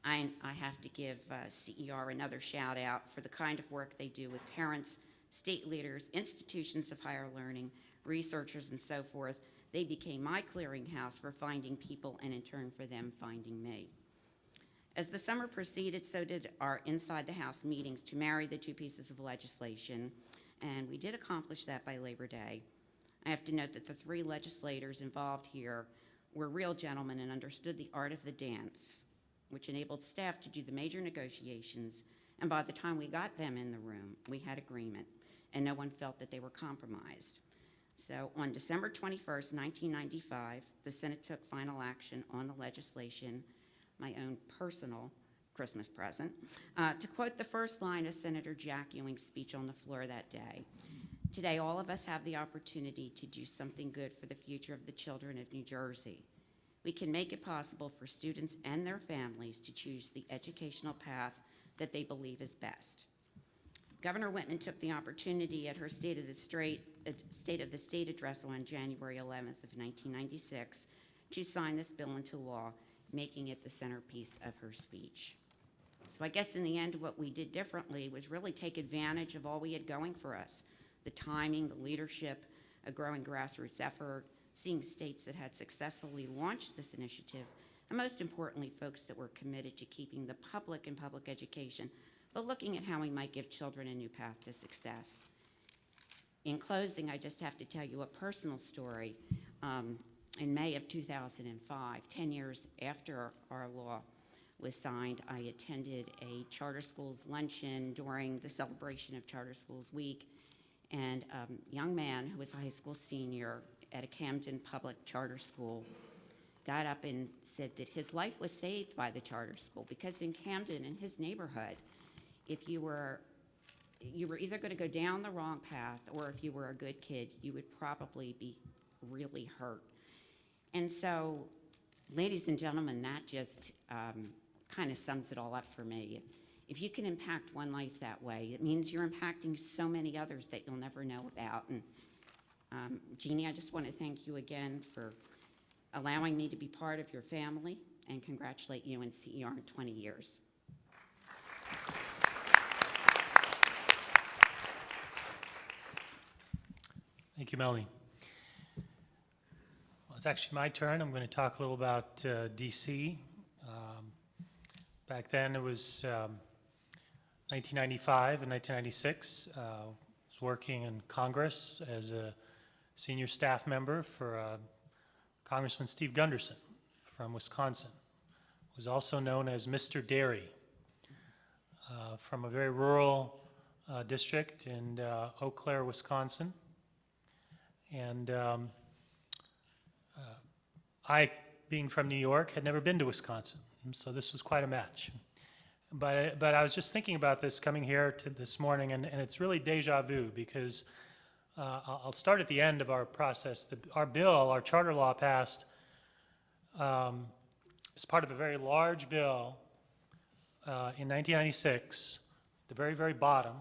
I have to give CER another shout out for the kind of work they do with parents, state leaders, institutions of higher learning, researchers, and so forth. They became my clearinghouse for finding people and in turn for them finding me. As the summer proceeded, so did our inside the house meetings to marry the two pieces of legislation, and we did accomplish that by Labor Day. I have to note that the three legislators involved here were real gentlemen and understood the art of the dance, which enabled staff to do the major negotiations, and by the time we got them in the room, we had agreement, and no one felt that they were compromised. So on December 21st, 1995, the Senate took final action on the legislation, my own personal Christmas present, to quote the first line of Senator Jack Ewing's speech on the floor that day. Today, all of us have the opportunity to do something good for the future of the children of New Jersey. We can make it possible for students and their families to choose the educational path that they believe is best. Governor Whitman took the opportunity at her State of the State address on January 11th of 1996 to sign this bill into law, making it the centerpiece of her speech. So I guess in the end, what we did differently was really take advantage of all we had going for us: the timing, the leadership, a growing grassroots effort, seeing states that had successfully launched this initiative, and most importantly, folks that were committed to keeping the public in public education, but looking at how we might give children a new path to success. In closing, I just have to tell you a personal story. In May of 2005, 10 years after our law was signed, I attended a charter schools luncheon during the celebration of Charter Schools Week, and a young man who was a high school senior at a Camden public charter school got up and said that his life was saved by the charter school, because in Camden, in his neighborhood, if you were either going to go down the wrong path, or if you were a good kid, you would probably be really hurt. And so, ladies and gentlemen, that just kind of sums it all up for me. If you can impact one life that way, it means you're impacting so many others that you'll never know about. And Jeannie, I just want to thank you again for allowing me to be part of your family, and congratulate you and CER on 20 years. Thank you, Melanie. Well, it's actually my turn. I'm going to talk a little about DC. Back then it was 1995 and 1996. I was working in Congress as a senior staff member for Congressman Steve Gunderson from Wisconsin, who was also known as Mr. Dairy, from a very rural district in Eau Claire, Wisconsin. And I, being from New York, had never been to Wisconsin, so this was quite a match. But I was just thinking about this coming here to this morning, and it's really deja vu, because I'll start at the end of our process. Our bill, our charter law, passed as part of a very large bill in 1996, the very, very bottom,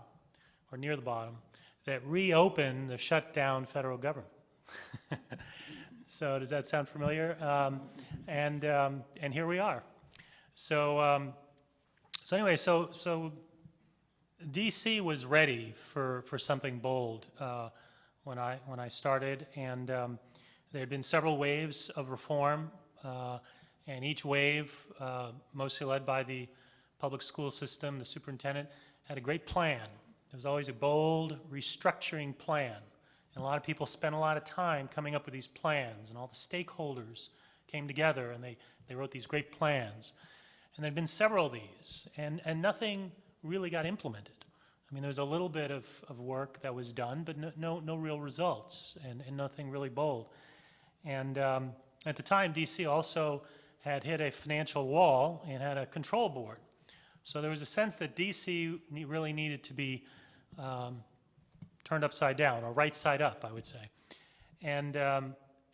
or near the bottom, that reopened the shut down federal government. So does that sound familiar? And here we are. So anyway, so DC was ready for something bold when I started, and there had been several waves of reform and each wave, mostly led by the public school system, the superintendent, had a great plan. There was always a bold restructuring plan. And a lot of people spent a lot of time coming up with these plans, and all the stakeholders came together and they wrote these great plans. And there had been several of these, and nothing really got implemented. I mean, there was a little bit of work that was done, but no real results, and nothing really bold. And at the time, DC also had hit a financial wall and had a control board. So there was a sense that DC really needed to be turned upside down, or right side up, I would say. And I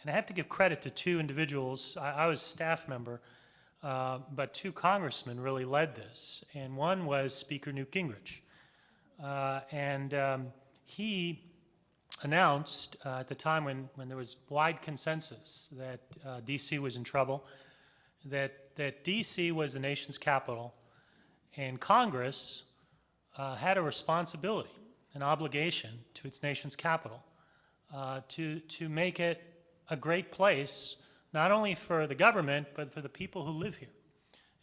have to give credit to two individuals. I was staff member, but two congressmen really led this. And one was Speaker Newt Gingrich. He announced at the time when there was wide consensus that DC was in trouble, that DC was the nation's capital, and Congress had a responsibility, an obligation to its nation's capital to make it a great place, not only for the government, but for the people who live here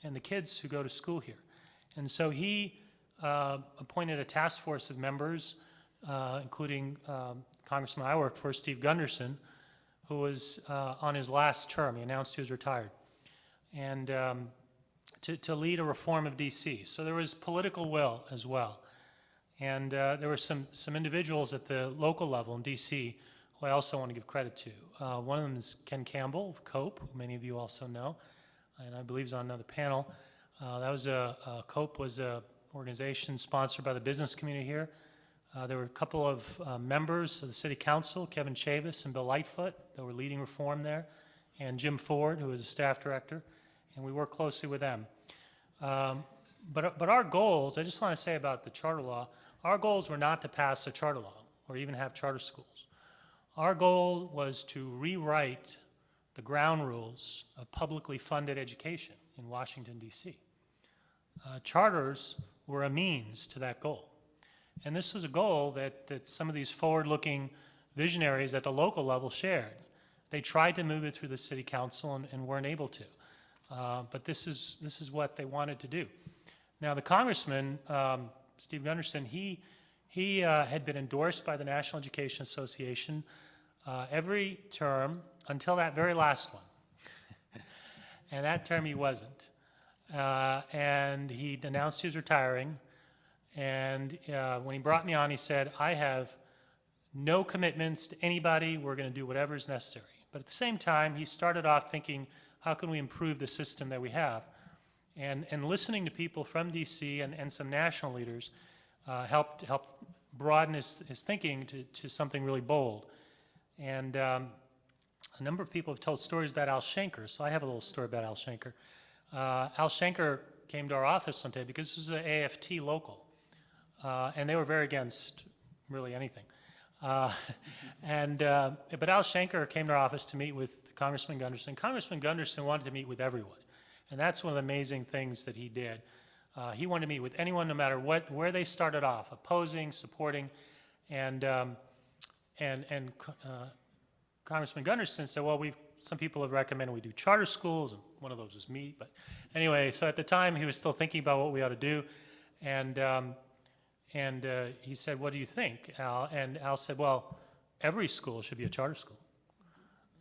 and the kids who go to school here. And so he appointed a task force of members, including Congressman I worked for, Steve Gunderson, who was on his last term. He announced he was retired. And to lead a reform of DC. So there was political will as well. And there were some individuals at the local level in DC who I also want to give credit to. One of them is Ken Campbell of COPE, who many of you also know, and I believe is on another panel. COPE was an organization sponsored by the business community here. There were a couple of members of the city council, Kevin Chavis and Bill Lightfoot, that were leading reform there, and Jim Ford, who was a staff director, and we worked closely with them. But our goals, I just want to say about the charter law, our goals were not to pass a charter law or even have charter schools. Our goal was to rewrite the ground rules of publicly funded education in Washington, D.C. Charters were a means to that goal. And this was a goal that some of these forward-looking visionaries at the local level shared. They tried to move it through the city council and weren't able to. But this is what they wanted to do. Now, the congressman, Steve Gunderson, he had been endorsed by the National Education Association every term until that very last one. And that term he wasn't. And he announced he was retiring. And when he brought me on, he said, I have no commitments to anybody. We're going to do whatever is necessary. But at the same time, he started off thinking, how can we improve the system that we have? And listening to people from DC and some national leaders helped broaden his thinking to something really bold. And a number of people have told stories about Al Shanker, so I have a little story about Al Shanker. Al Shanker came to our office one day because this was an AFT local, and they were very against really anything. But Al Shanker came to our office to meet with Congressman Gunderson. Congressman Gunderson wanted to meet with everyone, and that's one of the amazing things that he did. He wanted to meet with anyone, no matter where they started off, opposing, supporting, and Congressman Gunderson said, well, some people have recommended we do charter schools, and one of those was me. But anyway, so at the time he was still thinking about what we ought to do, and he said, what do you think, Al? And Al said, well, every school should be a charter school.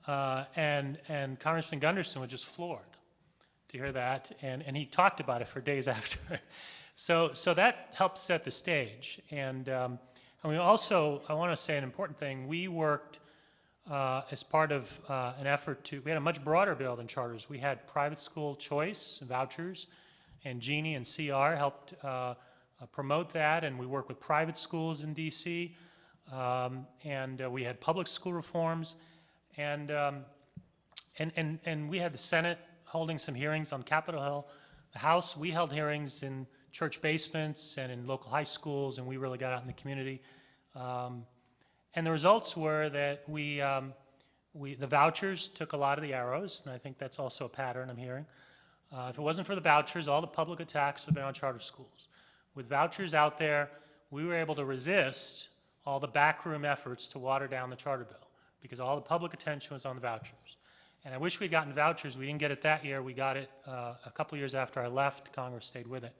And Congressman Gunderson was just floored to hear that, and he talked about it for days after. So that helped set the stage. And we also, I want to say an important thing, we worked as part of an effort we had a much broader bill than charters. We had private school choice, vouchers, and Jeannie and CR helped promote that, and we work with private schools in DC, and we had public school reforms, and we had the Senate holding some hearings on Capitol Hill. The House, we held hearings in church basements and in local high schools, and we really got out in the community. And the results were that the vouchers took a lot of the arrows, and I think that's also a pattern I'm hearing. If it wasn't for the vouchers, all the public attacks would have been on charter schools. With vouchers out there, we were able to resist all the backroom efforts to water down the charter bill because all the public attention was on the vouchers. And I wish we'd gotten vouchers. We didn't get it that year. We got it a couple years after I left. Congress stayed with it.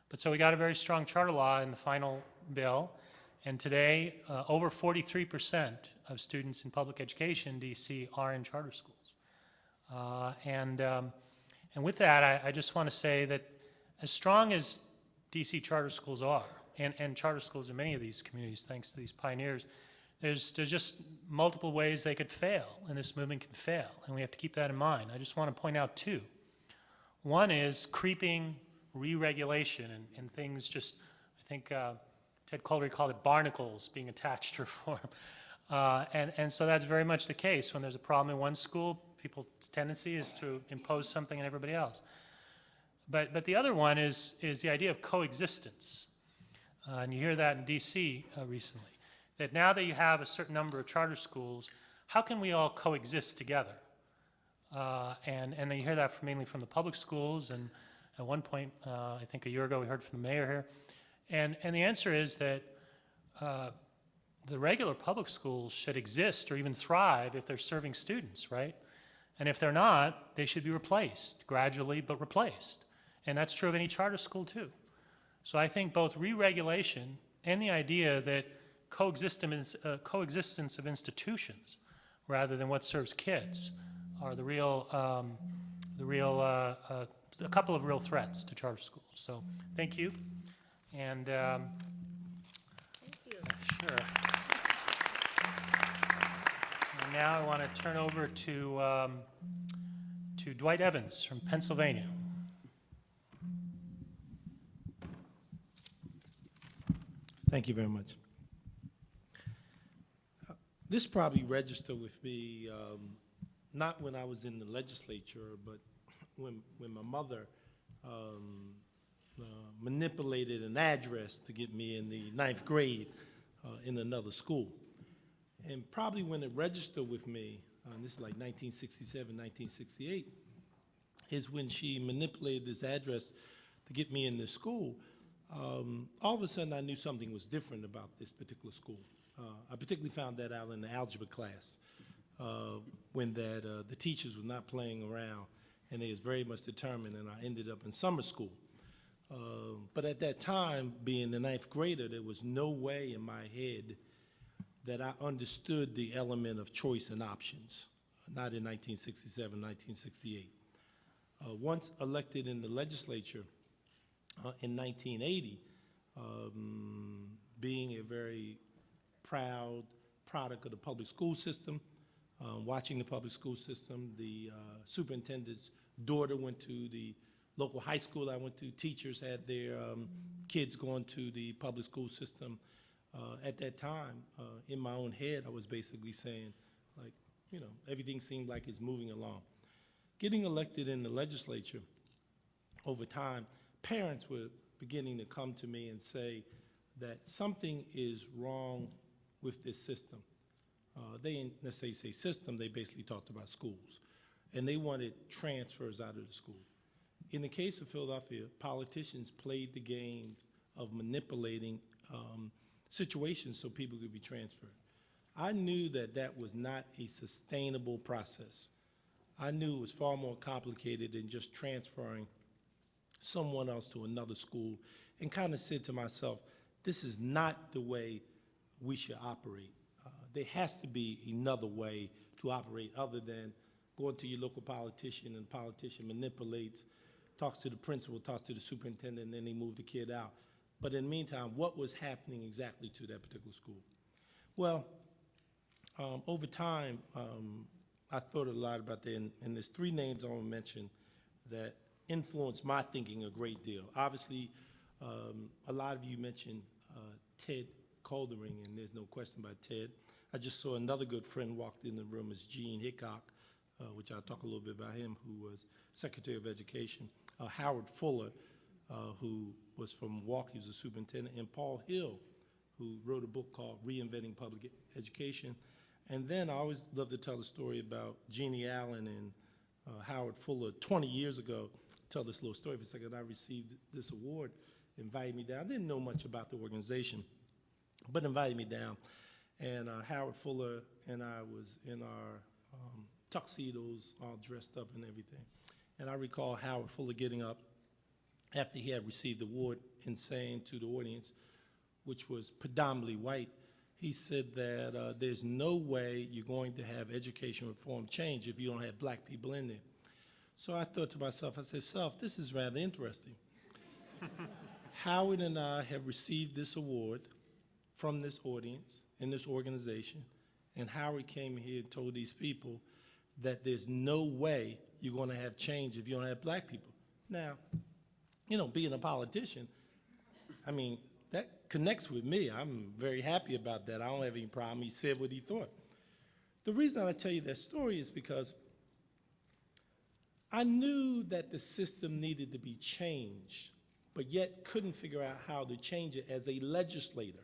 But so we got a very strong charter law in the final bill. And today, over 43% of students in public education in D.C. are in charter schools. And with that, I just want to say that as strong as D.C. charter schools are, and charter schools in many of these communities, thanks to these pioneers, there's just multiple ways they could fail, and this movement can fail, and we have to keep that in mind. I just want to point out two. One is creeping re-regulation and things just, I think Ted Collery called it barnacles being attached to reform. And so that's very much the case. When there's a problem in one school, people's tendency is to impose something on everybody else. But the other one is the idea of coexistence. And you hear that in DC recently. That now that you have a certain number of charter schools, how can we all coexist together? And then you hear that mainly from the public schools, and at one point, I think a year ago, we heard from the mayor here. And the answer is that the regular public schools should exist or even thrive if they're serving students, right? And if they're not, they should be replaced, gradually, but replaced. And that's true of any charter school, too. So I think both re-regulation and the idea that coexistence of institutions rather than what serves kids are a couple of real threats to charter schools. So thank you. And Thank you. sure. And now I want to turn over to Dwight Evans from Pennsylvania. Thank you very much. This probably registered with me, not when I was in the legislature, but when my mother manipulated an address to get me in the 9th grade in another school. And probably when it registered with me, this is like 1967, 1968, is when she manipulated this address to get me in this school. All of a sudden, I knew something was different about this particular school. I particularly found that out in the algebra class when the teachers were not playing around, and they was very much determined, and I ended up in summer school. But at that time, being the 9th grader, there was no way in my head that I understood the element of choice and options, not in 1967, 1968. Once elected in the legislature, in 1980, being a very proud product of the public school system, watching the public school system. The superintendent's daughter went to the local high school I went to. Teachers had their kids going to the public school system. At that time, in my own head, I was basically saying, like, you know, everything seemed like it's moving along. Getting elected in the legislature, over time, parents were beginning to come to me and say that something is wrong with this system. They didn't necessarily say system, they basically talked about schools. And they wanted transfers out of the school. In the case of Philadelphia, politicians played the game of manipulating situations so people could be transferred. I knew that that was not a sustainable process. I knew it was far more complicated than just transferring someone else to another school, and kind of said to myself, this is not the way we should operate. There has to be another way to operate other than going to your local politician, and the politician manipulates, talks to the principal, talks to the superintendent, and then they move the kid out. But in the meantime, what was happening exactly to that particular school? Well, over time, I thought a lot about that, and there's three names I want to mention that influenced my thinking a great deal. Obviously, a lot of you mentioned Ted Coldering, and there's no question about Ted. I just saw another good friend walked in the room, is Gene Hickok, which I'll talk a little bit about him, who was Secretary of Education. Howard Fuller, who was from Milwaukee, was a superintendent, and Paul Hill, who wrote a book called Reinventing Public Education. And then I always love to tell the story about Jeannie Allen and Howard Fuller 20 years ago. Tell this little story for a second. I received this award, invited me down. I didn't know much about the organization, but invited me down. And Howard Fuller and I was in our tuxedos, all dressed up and everything. And I recall Howard Fuller getting up after he had received the award and saying to the audience, which was predominantly white, he said that there's no way you're going to have education reform change if you don't have black people in there. So I thought to myself, I said, Self, this is rather interesting. Howard and I have received this award from this audience in this organization, and Howard came here and told these people that there's no way you're going to have change if you don't have black people. Now, you know, being a politician, I mean, that connects with me. I'm very happy about that. I don't have any problem. He said what he thought. The reason I tell you that story is because I knew that the system needed to be changed, but yet couldn't figure out how to change it as a legislator.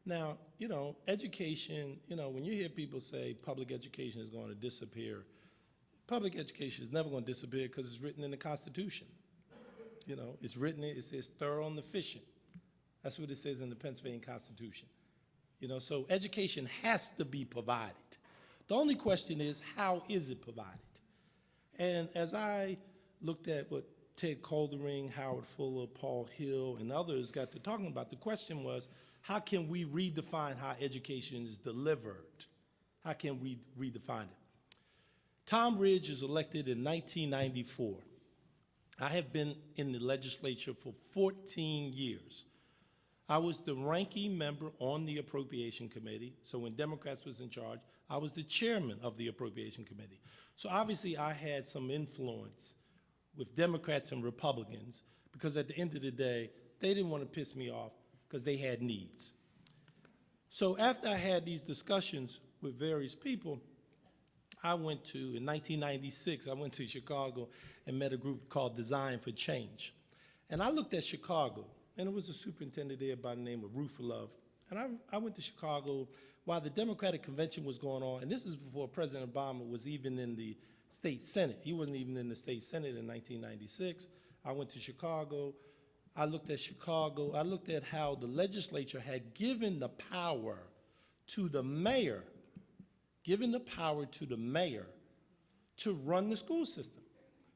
Now, you know, education, you know, when you hear people say public education is going to disappear, public education is never going to disappear because it's written in the Constitution. You know, it's written, it says thorough and efficient. That's what it says in the Pennsylvania Constitution. You know, so education has to be provided. The only question is, how is it provided? And as I looked at what Ted Coldering, Howard Fuller, Paul Hill, and others got to talking about, the question was, how can we redefine how education is delivered? How can we redefine it? Tom Ridge is elected in 1994. I have been in the legislature for 14 years. I was the ranking member on the Appropriation Committee, so when Democrats was in charge, I was the chairman of the Appropriation Committee. So obviously I had some influence with Democrats and Republicans because at the end of the day, they didn't want to piss me off because they had needs. So after I had these discussions with various people, I went to, in 1996, I went to Chicago and met a group called Design for Change. And I looked at Chicago, and it was a superintendent there by the name of Ruth Love. And I went to Chicago while the Democratic Convention was going on, and this is before President Obama was even in the state Senate. He wasn't even in the state Senate in 1996. I went to Chicago. I looked at Chicago. I looked at how the legislature had given the power to the mayor, to run the school system.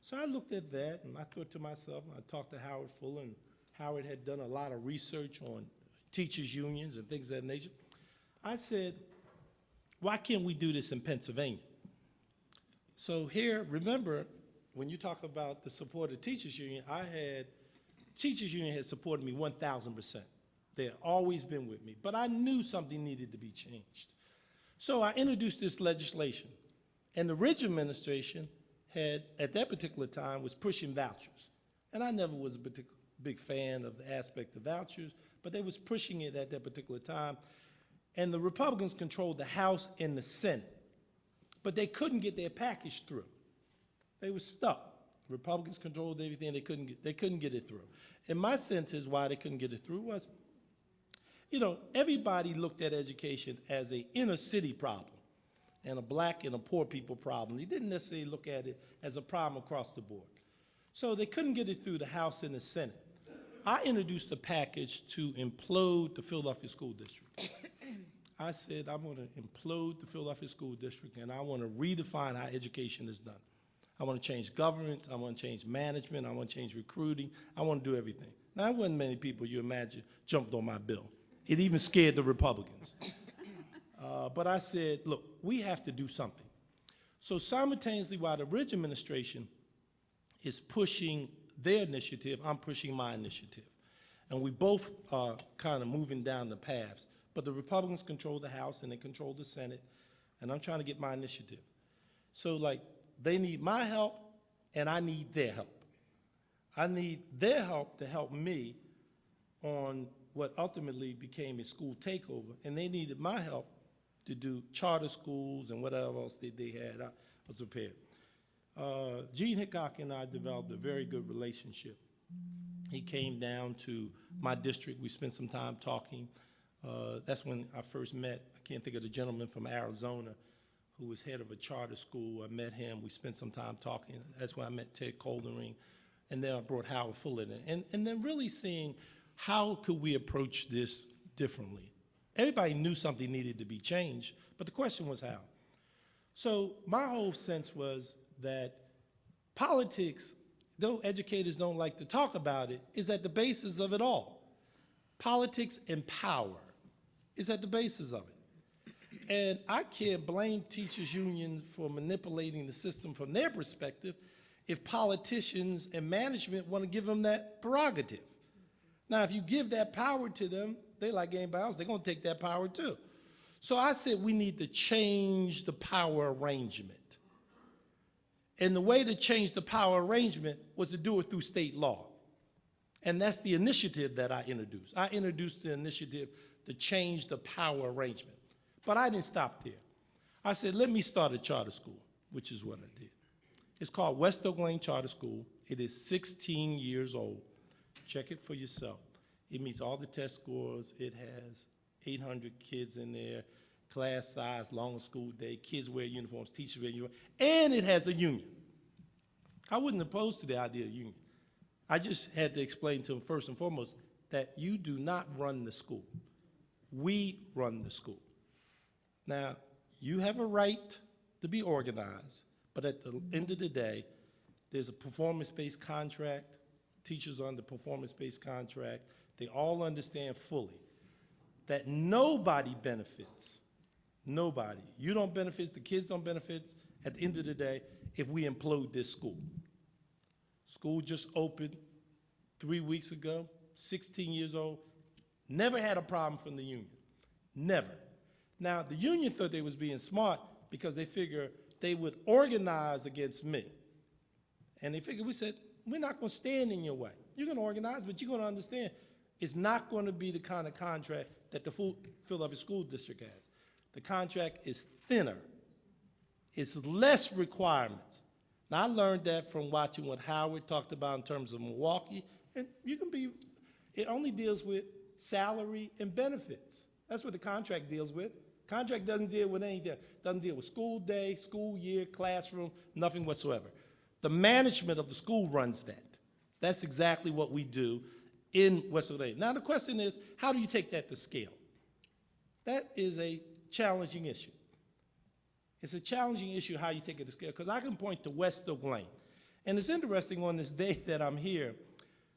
So I looked at that, and I thought to myself, I talked to Howard Fuller, and Howard had done a lot of research on teachers' unions and things of that nature. I said, why can't we do this in Pennsylvania? So here, remember, when you talk about the support of teachers' union, teachers' union had supported me 1,000%. They had always been with me, but I knew something needed to be changed. So I introduced this legislation, and the Ridge administration had, at that particular time, was pushing vouchers. And I never was a big fan of the aspect of vouchers, but they was pushing it at that particular time. And the Republicans controlled the House and the Senate, but they couldn't get their package through. They were stuck. Republicans controlled everything, they couldn't get it through. And my sense is why they couldn't get it through was, you know, everybody looked at education as an inner city problem and a black and a poor people problem. They didn't necessarily look at it as a problem across the board. So they couldn't get it through the House and the Senate. I introduced a package to implode the Philadelphia School District. I said, I'm going to implode the Philadelphia School District, and I want to redefine how education is done. I want to change governance, I want to change management, I want to change recruiting, I want to do everything. Now, there wasn't many people, you imagine, jumped on my bill. It even scared the Republicans. But I said, look, we have to do something. So simultaneously, while the Ridge administration is pushing their initiative, I'm pushing my initiative. And we both are kind of moving down the paths. But the Republicans control the House and they control the Senate, and I'm trying to get my initiative. So, like, they need my help, and I need their help. I need their help to help me on what ultimately became a school takeover, and they needed my help to do charter schools and whatever else they had. I was prepared. Gene Hickok and I developed a very good relationship. He came down to my district. We spent some time talking. That's when I first met, I can't think of the gentleman from Arizona who was head of a charter school. I met him. We spent some time talking. That's when I met Ted Coldering. And then I brought Howard Fuller in. And then really seeing how could we approach this differently. Everybody knew something needed to be changed, but the question was how. So my whole sense was that politics, though educators don't like to talk about it, is at the basis of it all. Politics and power is at the basis of it. And I can't blame teachers' unions for manipulating the system from their perspective if politicians and management want to give them that prerogative. Now, if you give that power to them, they like anybody else, they're going to take that power too. So I said we need to change the power arrangement. And the way to change the power arrangement was to do it through state law. And that's the initiative that I introduced. I introduced the initiative to change the power arrangement. But I didn't stop there. I said, let me start a charter school, which is what I did. It's called West Oak Lane Charter School. It is 16 years old. Check it for yourself. It meets all the test scores. It has 800 kids in there, class size, long school day, kids wear uniforms, teachers wear uniforms, and it has a union. I wasn't opposed to the idea of union. I just had to explain to them first and foremost that you do not run the school. We run the school. Now, you have a right to be organized, but at the end of the day, there's a performance-based contract. Teachers are under performance-based contract. They all understand fully that nobody benefits. Nobody. You don't benefit, the kids don't benefit at the end of the day if we implode this school. School just opened 3 weeks ago, 16 years old, never had a problem from the union, never. Now, the union thought they was being smart because they figured they would organize against me. And they figured, we said, we're not gonna stand in your way. You're gonna organize, but you're gonna understand it's not gonna be the kind of contract that the Philadelphia School District has. The contract is thinner. It's less requirements. Now, I learned that from watching what Howard talked about in terms of Milwaukee, and you can be, it only deals with salary and benefits. That's what the contract deals with. Contract doesn't deal with anything. Doesn't deal with school day, school year, classroom, nothing whatsoever. The management of the school runs that. That's exactly what we do in West Oak Lane. Now, the question is, how do you take that to scale? That is a challenging issue. It's a challenging issue how you take it to scale, because I can point to West Oak Lane. And it's interesting on this day that I'm here,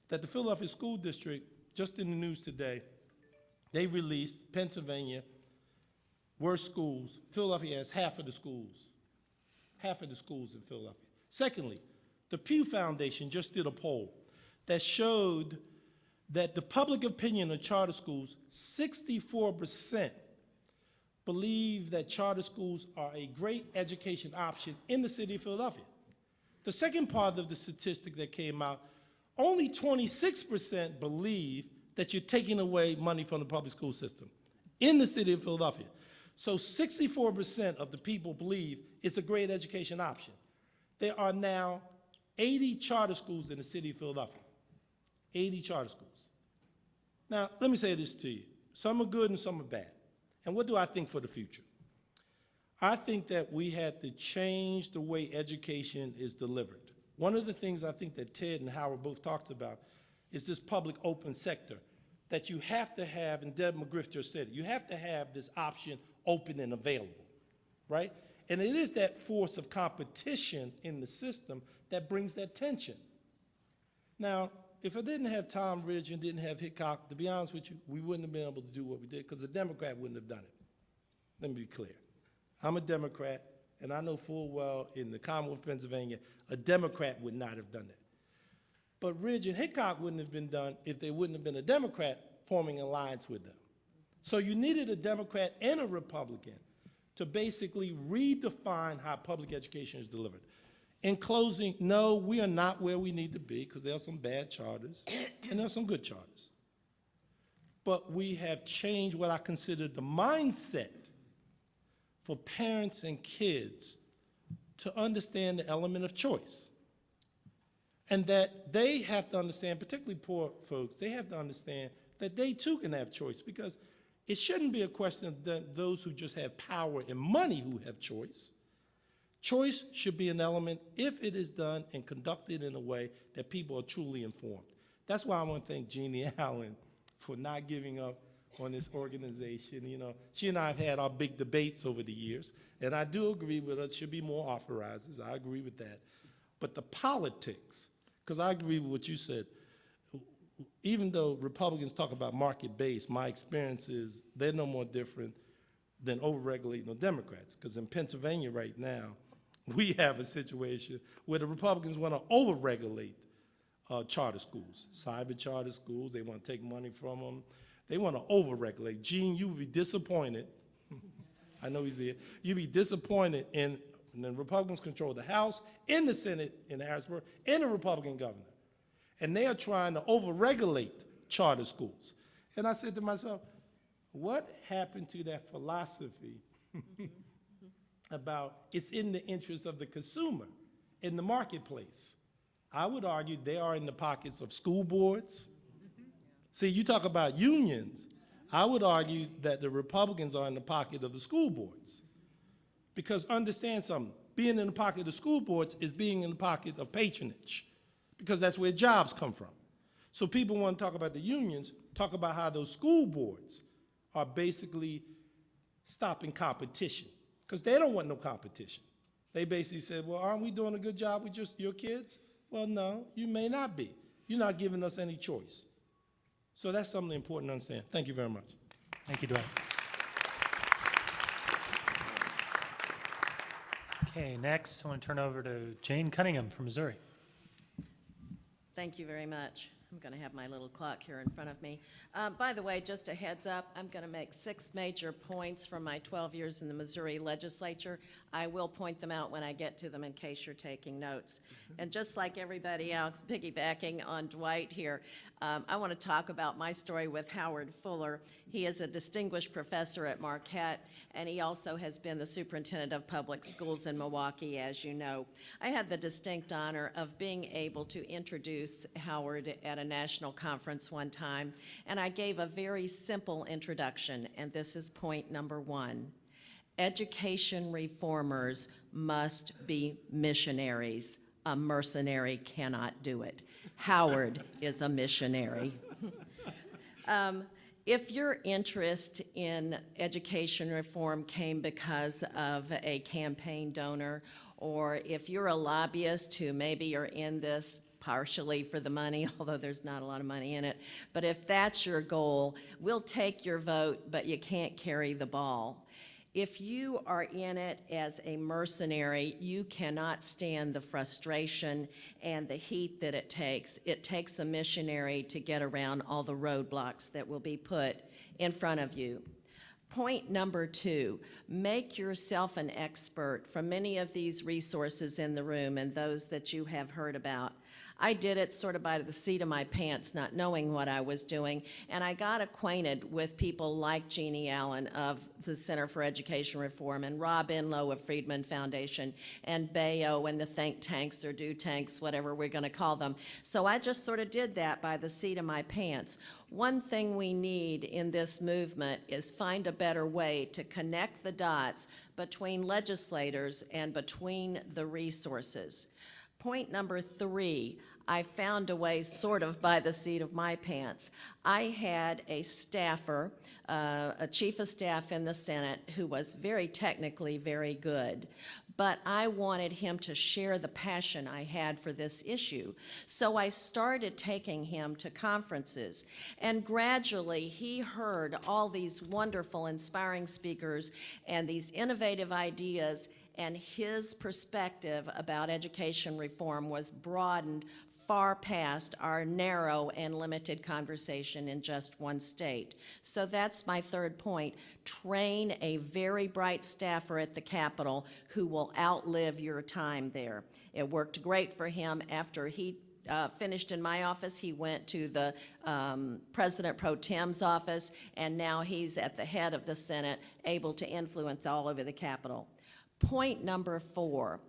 that the Philadelphia School District, just in the news today, they released Pennsylvania, worst schools. Philadelphia has half of the schools in Philadelphia. Secondly, the Pew Foundation just did a poll that showed that the public opinion of charter schools, 64% believe that charter schools are a great education option in the city of Philadelphia. The second part of the statistic that came out, only 26% believe that you're taking away money from the public school system in the city of Philadelphia. So 64% of the people believe it's a great education option. There are now 80 charter schools in the city of Philadelphia. 80 charter schools. Now, let me say this to you. Some are good and some are bad. And what do I think for the future? I think that we had to change the way education is delivered. One of the things I think that Ted and Howard both talked about is this public open sector that you have to have, and Deb McGriff just said it, you have to have this option open and available, right? And it is that force of competition in the system that brings that tension. Now, if I didn't have Tom Ridge and didn't have Hickok, to be honest with you, we wouldn't have been able to do what we did because a Democrat wouldn't have done it. Let me be clear. I'm a Democrat, and I know full well in the Commonwealth of Pennsylvania, a Democrat would not have done that. But Ridge and Hickok wouldn't have been done if they wouldn't have been a Democrat forming an alliance with them. So you needed a Democrat and a Republican to basically redefine how public education is delivered. In closing, no, we are not where we need to be because there are some bad charters and there are some good charters. But we have changed what I consider the mindset for parents and kids to understand the element of choice. And that they have to understand, particularly poor folks, they have to understand that they too can have choice, because it shouldn't be a question of those who just have power and money who have choice. Choice should be an element if it is done and conducted in a way that people are truly informed. That's why I want to thank Jeannie Allen for not giving up on this organization. You know, she and I have had our big debates over the years, and I do agree with her, there should be more authorizers. I agree with that. But the politics, because I agree with what you said, even though Republicans talk about market-based, my experience is they're no more different than over-regulating the Democrats. Because in Pennsylvania right now, we have a situation where the Republicans want to over-regulate charter schools, cyber charter schools. They want to take money from them. They want to over-regulate. Gene, you would be disappointed. I know he's here. You'd be disappointed in the Republicans control the House, in the Senate in Harrisburg, and the Republican governor. And they are trying to over-regulate charter schools. And I said to myself, what happened to that philosophy about it's in the interest of the consumer in the marketplace? I would argue they are in the pockets of school boards. See, you talk about unions. I would argue that the Republicans are in the pocket of the school boards. Because understand something, being in the pocket of the school boards is being in the pocket of patronage, because that's where jobs come from. So people want to talk about the unions, talk about how those school boards are basically stopping competition, because they don't want no competition. They basically said, well, aren't we doing a good job with just your kids? Well, no, you may not be. You're not giving us any choice. So that's something important to understand. Thank you very much. Thank you, Dwight. Okay, next, I want to turn over to Jane Cunningham from Missouri. Thank you very much. I'm going to have my little clock here in front of me. By the way, just a heads up, I'm going to make 6 major points from my 12 years in the Missouri legislature. I will point them out when I get to them in case you're taking notes. And just like everybody else, piggybacking on Dwight here, I want to talk about my story with Howard Fuller. He is a distinguished professor at Marquette, and he also has been the superintendent of public schools in Milwaukee, as you know. I had the distinct honor of being able to introduce Howard at a national conference one time, and I gave a very simple introduction, and this is point number 1. Education reformers must be missionaries. A mercenary cannot do it. Howard is a missionary. If your interest in education reform came because of a campaign donor, or if you're a lobbyist who maybe you're in this partially for the money, although there's not a lot of money in it, but if that's your goal, we'll take your vote, but you can't carry the ball. If you are in it as a mercenary, you cannot stand the frustration and the heat that it takes. It takes a missionary to get around all the roadblocks that will be put in front of you. Point number 2, make yourself an expert from many of these resources in the room and those that you have heard about. I did it sort of by the seat of my pants, not knowing what I was doing, and I got acquainted with people like Jeannie Allen of the Center for Education Reform, and Rob Enlow of Friedman Foundation, and Bayo and the think tanks or do tanks, whatever we're going to call them. So I just sort of did that by the seat of my pants. One thing we need in this movement is find a better way to connect the dots between legislators and between the resources. Point number 3, I found a way sort of by the seat of my pants. I had a staffer, a chief of staff in the Senate who was very technically very good, but I wanted him to share the passion I had for this issue. So I started taking him to conferences, and gradually he heard all these wonderful, inspiring speakers and these innovative ideas, and his perspective about education reform was broadened far past our narrow and limited conversation in just one state. So that's my 3rd point. Train a very bright staffer at the Capitol who will outlive your time there. It worked great for him. After he finished in my office, he went to the President Pro Tem's office, and now he's at the head of the Senate, able to influence all over the Capitol. Point number 4,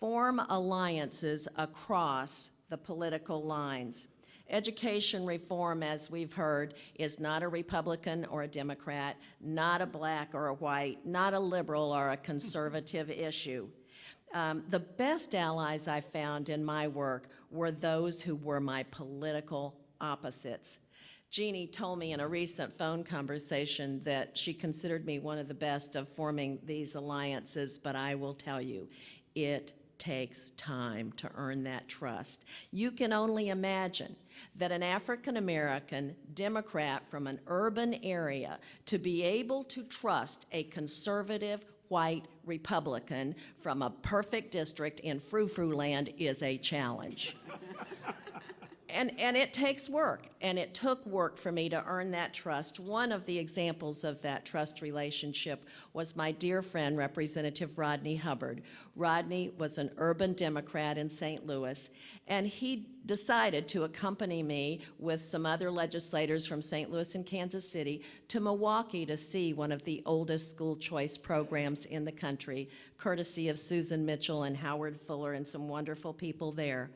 form alliances across the political lines. Education reform, as we've heard, is not a Republican or a Democrat, not a black or a white, not a liberal or a conservative issue. The best allies I found in my work were those who were my political opposites. Jeannie told me in a recent phone conversation that she considered me one of the best of forming these alliances, but I will tell you, it takes time to earn that trust. You can only imagine that an African-American Democrat from an urban area to be able to trust a conservative white Republican from a perfect district in frou-frou land is a challenge. And it takes work, and it took work for me to earn that trust. One of the examples of that trust relationship was my dear friend, Representative Rodney Hubbard. Rodney was an urban Democrat in St. Louis, and he decided to accompany me with some other legislators from St. Louis and Kansas City to Milwaukee to see one of the oldest school choice programs in the country, courtesy of Susan Mitchell and Howard Fuller and some wonderful people there.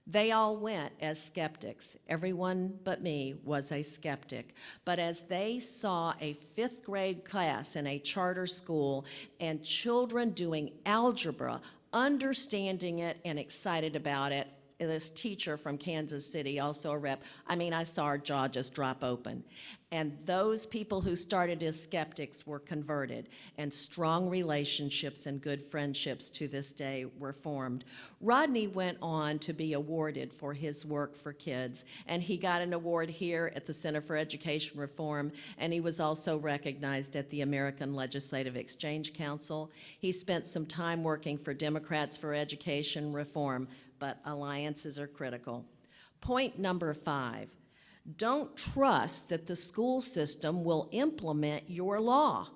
They all went as skeptics. Everyone but me was a skeptic. But as they saw a 5th grade class in a charter school and children doing algebra, understanding it and excited about it, this teacher from Kansas City, also a rep, I mean, I saw her jaw just drop open. And those people who started as skeptics were converted, and strong relationships and good friendships to this day were formed. Rodney went on to be awarded for his work for kids, and he got an award here at the Center for Education Reform, and he was also recognized at the American Legislative Exchange Council. He spent some time working for Democrats for Education Reform, but alliances are critical. Point number 5. Don't trust that the school system will implement your law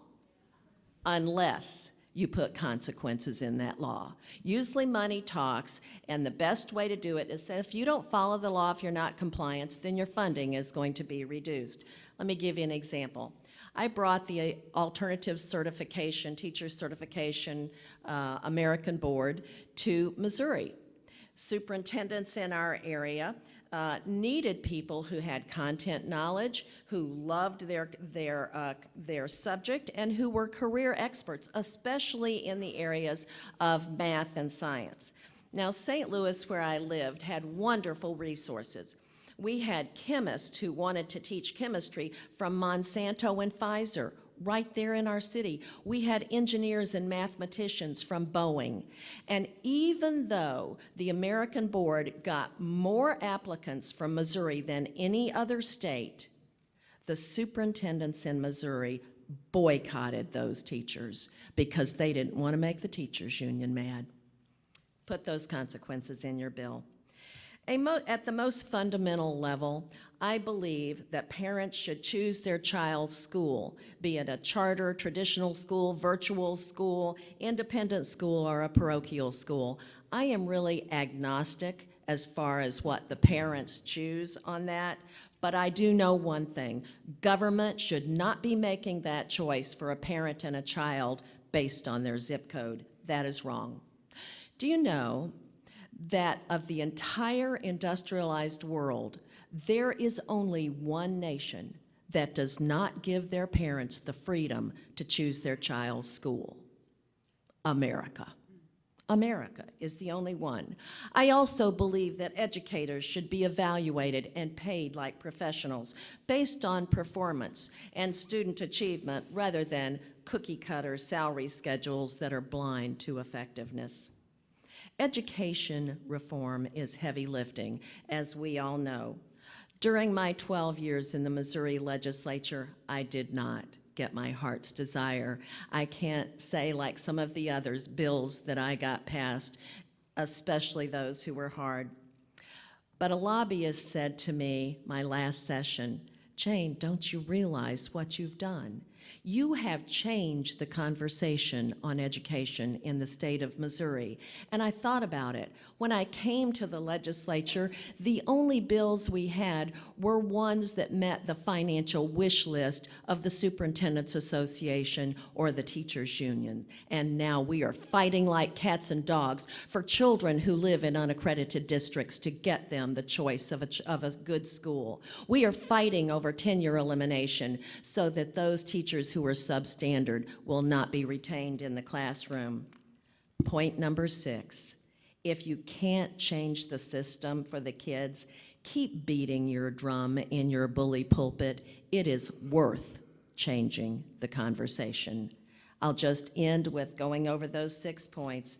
unless you put consequences in that law. Usually money talks, and the best way to do it is that if you don't follow the law, if you're not compliant, then your funding is going to be reduced. Let me give you an example. I brought the alternative certification, teacher certification, American Board to Missouri. Superintendents in our area needed people who had content knowledge, who loved their subject, and who were career experts, especially in the areas of math and science. Now, St. Louis, where I lived, had wonderful resources. We had chemists who wanted to teach chemistry from Monsanto and Pfizer, right there in our city. We had engineers and mathematicians from Boeing. And even though the American Board got more applicants from Missouri than any other state, the superintendents in Missouri boycotted those teachers because they didn't want to make the teachers union mad. Put those consequences in your bill. At the most fundamental level, I believe that parents should choose their child's school, be it a charter, traditional school, virtual school, independent school, or a parochial school. I am really agnostic as far as what the parents choose on that, but I do know one thing. Government should not be making that choice for a parent and a child based on their zip code. That is wrong. Do you know that of the entire industrialized world, there is only one nation that does not give their parents the freedom to choose their child's school? America. America is the only one. I also believe that educators should be evaluated and paid like professionals based on performance and student achievement rather than cookie-cutter salary schedules that are blind to effectiveness. Education reform is heavy lifting, as we all know. During my 12 years in the Missouri legislature, I did not get my heart's desire. I can't say, like some of the others, bills that I got passed, especially those who were hard. But a lobbyist said to me my last session, "Jane, don't you realize what you've done? You have changed the conversation on education in the state of Missouri." And I thought about it. When I came to the legislature, the only bills we had were ones that met the financial wish list of the Superintendent's Association or the Teachers Union. And now we are fighting like cats and dogs for children who live in unaccredited districts to get them the choice of a good school. We are fighting over tenure elimination so that those teachers who are substandard will not be retained in the classroom. Point number 6, if you can't change the system for the kids, Keep beating your drum in your bully pulpit. It is worth changing the conversation. I'll just end with going over those 6 points.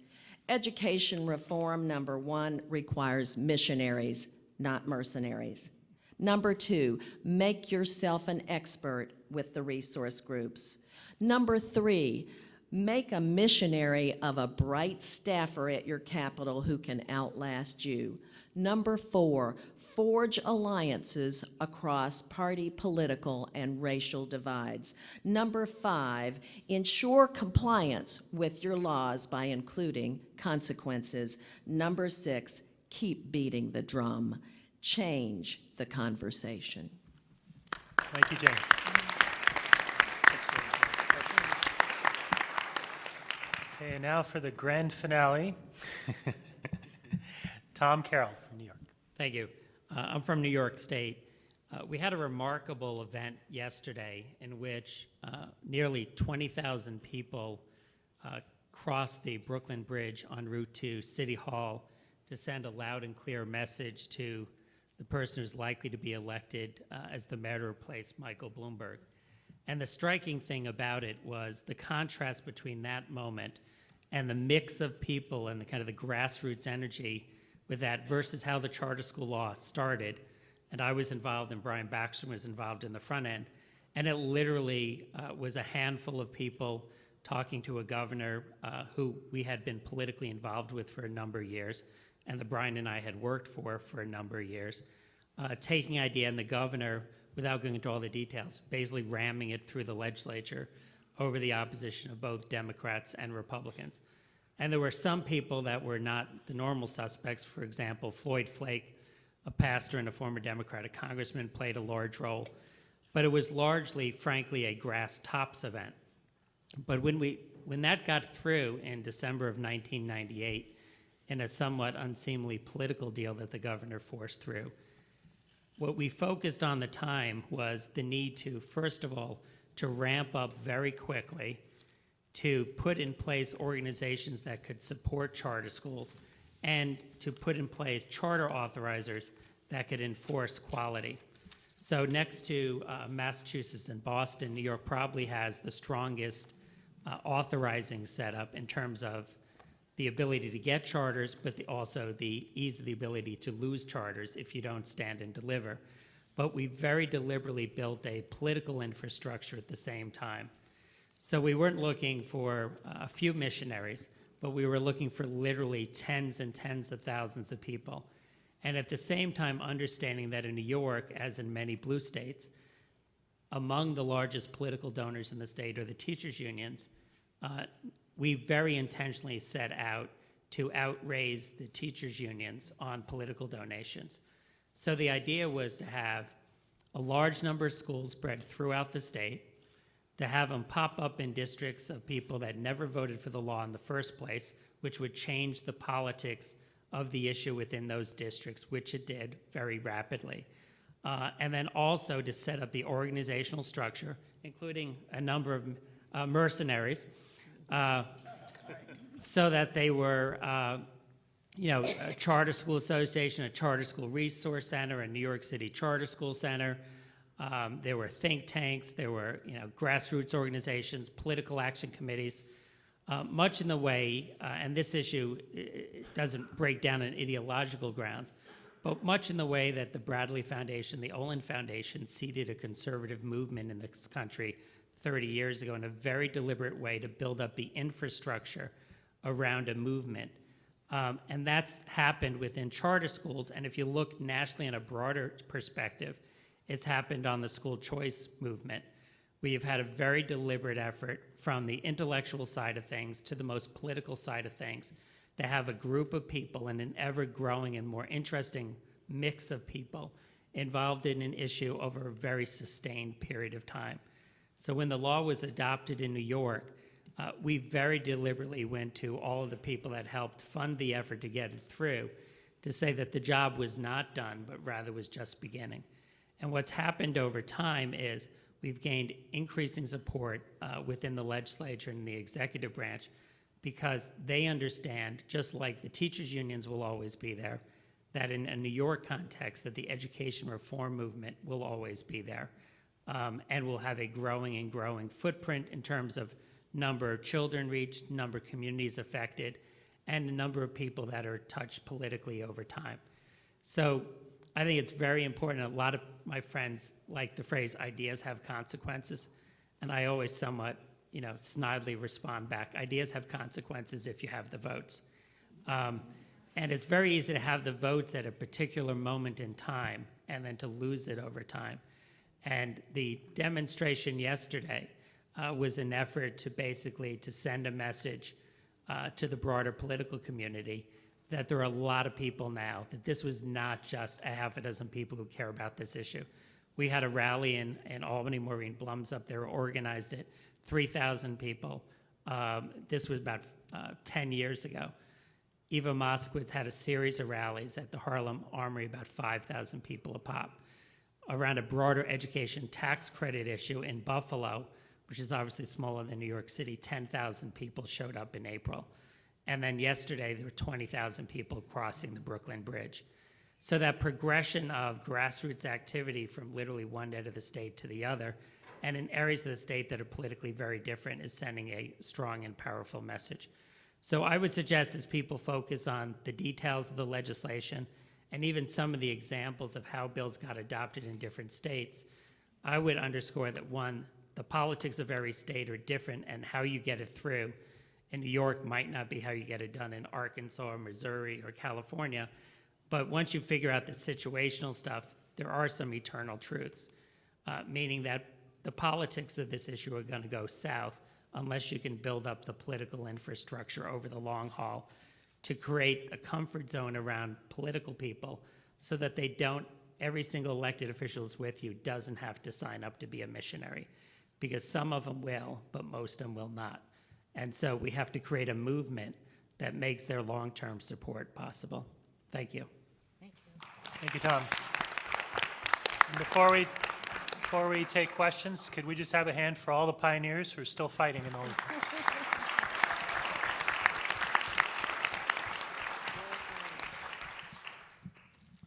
Education reform, number 1, requires missionaries, not mercenaries. Number 2, make yourself an expert with the resource groups. Number 3, make a missionary of a bright staffer at your capital who can outlast you. Number 4, forge alliances across party, political, and racial divides. Number 5, ensure compliance with your laws by including consequences. Number 6, keep beating the drum. Change the conversation. Thank you, Jane. Okay, and now for the grand finale. Tom Carroll from New York. Thank you. I'm from New York State. We had a remarkable event yesterday in which nearly 20,000 people crossed the Brooklyn Bridge en route to City Hall to send a loud and clear message to the person who's likely to be elected as the mayor to replace Michael Bloomberg. And the striking thing about it was the contrast between that moment and the mix of people and the kind of the grassroots energy with that versus how the charter school law started. And I was involved and Brian Baxter was involved in the front end. And it literally was a handful of people talking to a governor who we had been politically involved with for a number of years, and that Brian and I had worked for a number of years, taking idea and the governor, without going into all the details, basically ramming it through the legislature over the opposition of both Democrats and Republicans. And there were some people that were not the normal suspects. For example, Floyd Flake, a pastor and a former Democratic congressman, played a large role. But it was largely, frankly, a grass tops event. But when that got through in December of 1998, in a somewhat unseemly political deal that the governor forced through, what we focused on the time was the need to, first of all, to ramp up very quickly, to put in place organizations that could support charter schools, and to put in place charter authorizers that could enforce quality. So next to Massachusetts and Boston, New York probably has the strongest authorizing setup in terms of the ability to get charters, but also the ease of the ability to lose charters if you don't stand and deliver. But we very deliberately built a political infrastructure at the same time. So we weren't looking for a few missionaries, but we were looking for literally tens and tens of thousands of people. And at the same time, understanding that in New York, as in many blue states, among the largest political donors in the state are the teachers' unions, we very intentionally set out to outraise the teachers' unions on political donations. So the idea was to have a large number of schools spread throughout the state, to have them pop up in districts of people that never voted for the law in the first place, which would change the politics of the issue within those districts, which it did very rapidly. And then also to set up the organizational structure, including a number of mercenaries, so that they were, a charter school association, a charter school resource center, a New York City charter school center. There were think tanks, there were grassroots organizations, political action committees, much in the way, and this issue doesn't break down on ideological grounds, but much in the way that the Bradley Foundation, the Olin Foundation, seeded a conservative movement in this country 30 years ago in a very deliberate way to build up the infrastructure around a movement. And that's happened within charter schools, and if you look nationally in a broader perspective, it's happened on the school choice movement. We have had a very deliberate effort from the intellectual side of things to the most political side of things to have a group of people and an ever-growing and more interesting mix of people involved in an issue over a very sustained period of time. So when the law was adopted in New York, we very deliberately went to all of the people that helped fund the effort to get it through to say that the job was not done, but rather was just beginning. And what's happened over time is we've gained increasing support within the legislature and the executive branch because they understand, just like the teachers' unions will always be there, that in a New York context, that the education reform movement will always be there, and will have a growing and growing footprint in terms of number of children reached, number of communities affected, and the number of people that are touched politically over time. So I think it's very important. A lot of my friends like the phrase, ideas have consequences, and I always somewhat, snidely respond back. Ideas have consequences if you have the votes. And it's very easy to have the votes at a particular moment in time and then to lose it over time. And the demonstration yesterday was an effort to basically to send a message to the broader political community that there are a lot of people now, that this was not just a half a dozen people who care about this issue. We had a rally in Albany. Maureen Blum's up there organized it, 3,000 people. This was about 10 years ago. Eva Moskowitz had a series of rallies at the Harlem Armory, about 5,000 people a pop, around a broader education tax credit issue in Buffalo, which is obviously smaller than New York City. 10,000 people showed up in April. And then yesterday, there were 20,000 people crossing the Brooklyn Bridge. So that progression of grassroots activity from literally one end of the state to the other, and in areas of the state that are politically very different, is sending a strong and powerful message. So I would suggest as people focus on the details of the legislation and even some of the examples of how bills got adopted in different states, I would underscore that, one, the politics of every state are different, and how you get it through in New York might not be how you get it done in Arkansas or Missouri or California. But once you figure out the situational stuff, there are some eternal truths, meaning that the politics of this issue are going to go south unless you can build up the political infrastructure over the long haul to create a comfort zone around political people so that they don't, every single elected official who's with you doesn't have to sign up to be a missionary, because some of them will, but most of them will not. And so we have to create a movement that makes their long-term support possible. Thank you. Thank you, Tom. And before we take questions, could we just have a hand for all the pioneers who are still fighting in order?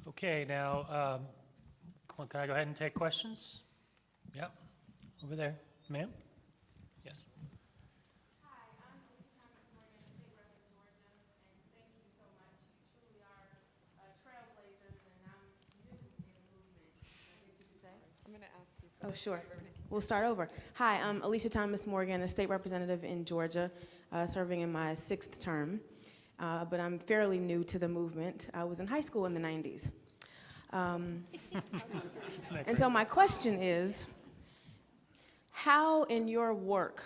Okay, now, can I go ahead and take questions? Yep, over there, ma'am. Yes. Oh, sure. We'll start over. Hi, I'm Alicia Thomas Morgan, a state representative in Georgia, serving in my 6th term. But I'm fairly new to the movement. I was in high school in the 90s. And so my question is, how in your work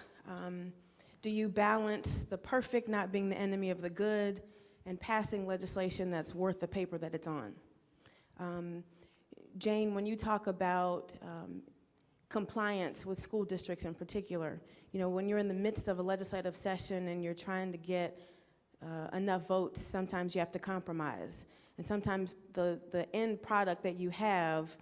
do you balance the perfect not being the enemy of the good and passing legislation that's worth the paper that it's on? Jane, when you talk about compliance with school districts in particular, when you're in the midst of a legislative session and you're trying to get enough votes, sometimes you have to compromise. And sometimes the end product that you have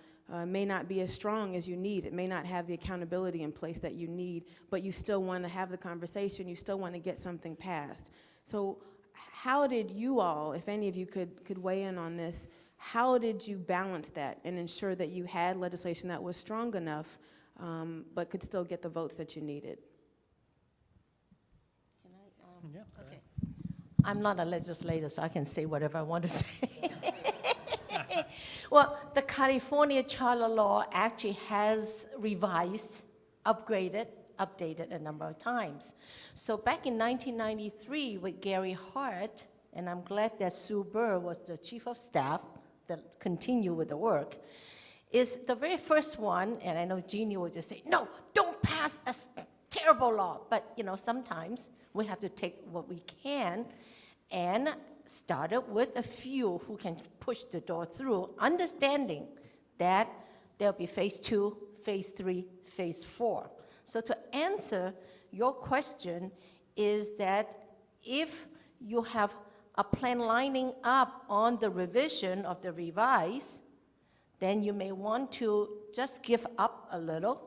may not be as strong as you need. It may not have the accountability in place that you need, but you still want to have the conversation. You still want to get something passed. So how did you all, if any of you could weigh in on this, how did you balance that and ensure that you had legislation that was strong enough but could still get the votes that you needed? Can I? Yeah. Okay. I'm not a legislator, so I can say whatever I want to say. Well, the California charter law actually has revised, upgraded, updated a number of times. So back in 1993 with Gary Hart, and I'm glad that Sue Burr was the chief of staff that continued with the work, is the very first one, and I know Jeannie will just say, no, don't pass a terrible law. But, sometimes we have to take what we can, and started with a few who can push the door through, understanding that there'll be phase 2, phase 3, phase 4. So to answer your question is that if you have a plan lining up on the revision of the revise, then you may want to just give up a little,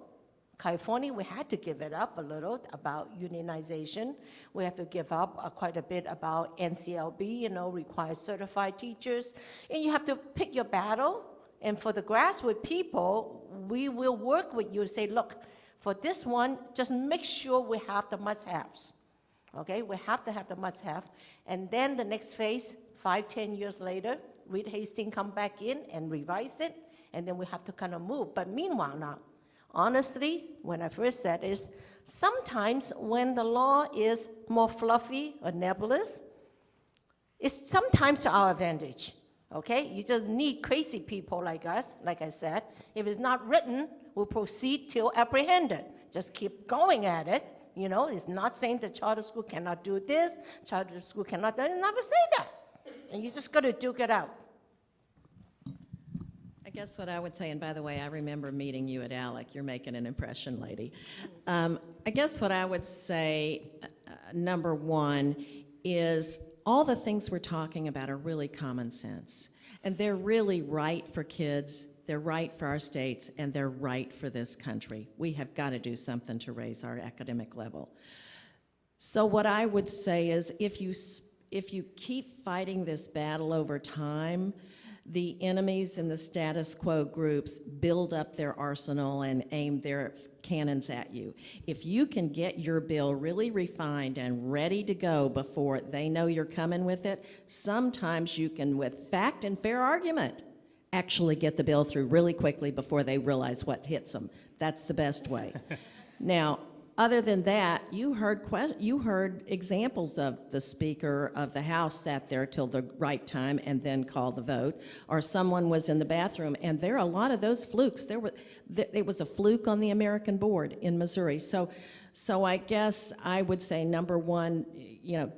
California, we had to give it up a little about unionization. We have to give up quite a bit about NCLB, requires certified teachers. And you have to pick your battle. And for the grassroots people, we will work with you and say, look, for this one, just make sure we have the must-haves. Okay, we have to have the must-have. And then the next phase, 5, 10 years later, Reed Hastings come back in and revise it, and then we have to kind of move. But meanwhile now, honestly, when I first said is, sometimes when the law is more fluffy or nebulous, it's sometimes to our advantage, okay? You just need crazy people like us, like I said. If it's not written, we'll proceed till apprehended. Just keep going at it. It's not saying the charter school cannot do this, charter school cannot do it. It never say that. And you just got to duke it out. I guess what I would say, and by the way, I remember meeting you at ALEC. You're making an impression, lady. I guess what I would say, number one, is all the things we're talking about are really common sense. And they're really right for kids, they're right for our states, and they're right for this country. We have got to do something to raise our academic level. So what I would say is if you keep fighting this battle over time, the enemies in the status quo groups build up their arsenal and aim their cannons at you. If you can get your bill really refined and ready to go before they know you're coming with it, sometimes you can, with fact and fair argument, actually get the bill through really quickly before they realize what hits them. That's the best way. Now, other than that, you heard examples of the Speaker of the House sat there till the right time and then called the vote, or someone was in the bathroom, and there are a lot of those flukes. There was a fluke on the American board in Missouri. So I guess I would say, number one,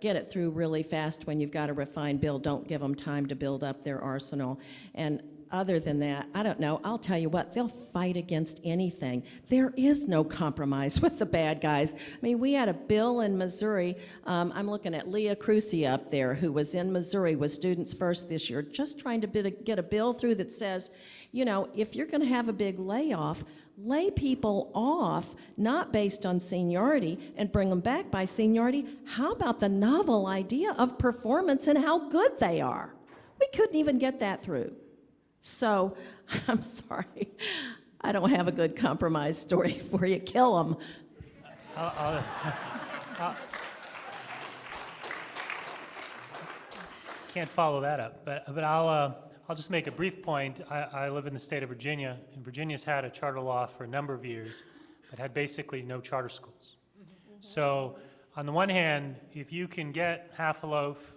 get it through really fast when you've got a refined bill. Don't give them time to build up their arsenal. And other than that, I don't know. I'll tell you what, they'll fight against anything. There is no compromise with the bad guys. I mean, we had a bill in Missouri. I'm looking at Leah Crucy up there, who was in Missouri with Students First this year, just trying to get a bill through that says, if you're going to have a big layoff, lay people off, not based on seniority, and bring them back by seniority. How about the novel idea of performance and how good they are? We couldn't even get that through. So, I'm sorry, I don't have a good compromise story for you. Kill them. Can't follow that up, but I'll just make a brief point. I live in the state of Virginia, and Virginia's had a charter law for a number of years that had basically no charter schools. So, on the one hand, if you can get half a loaf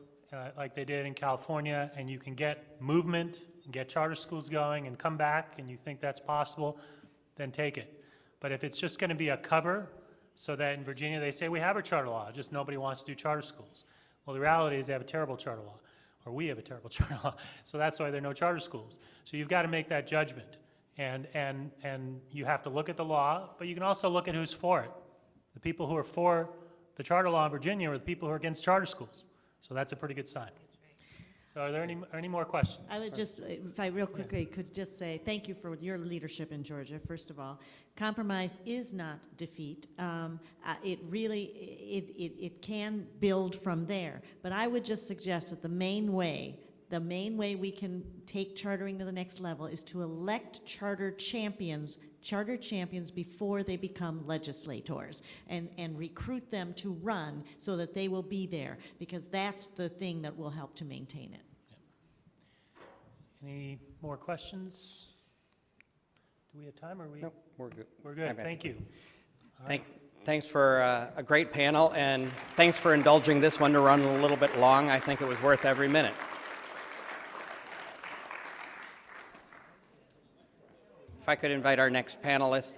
like they did in California, and you can get movement, and get charter schools going and come back, and you think that's possible, then take it. But if it's just going to be a cover, so that in Virginia they say we have a charter law, just nobody wants to do charter schools. Well, the reality is they have a terrible charter law, or we have a terrible charter law, so that's why there are no charter schools. So you've got to make that judgment, and you have to look at the law, but you can also look at who's for it. The people who are for the charter law in Virginia are the people who are against charter schools. So that's a pretty good sign. So are there any more questions? I would just, if I real quickly could just say, thank you for your leadership in Georgia, first of all. Compromise is not defeat. It really, it can build from there. But I would just suggest that the main way we can take chartering to the next level is to elect charter champions before they become legislators, and recruit them to run so that they will be there, because that's the thing that will help to maintain it. Any more questions? Do we have time, or are we? Nope, we're good. We're good, thank you. Thanks for a great panel, and thanks for indulging this one to run a little bit long. I think it was worth every minute. If I could invite our next panelists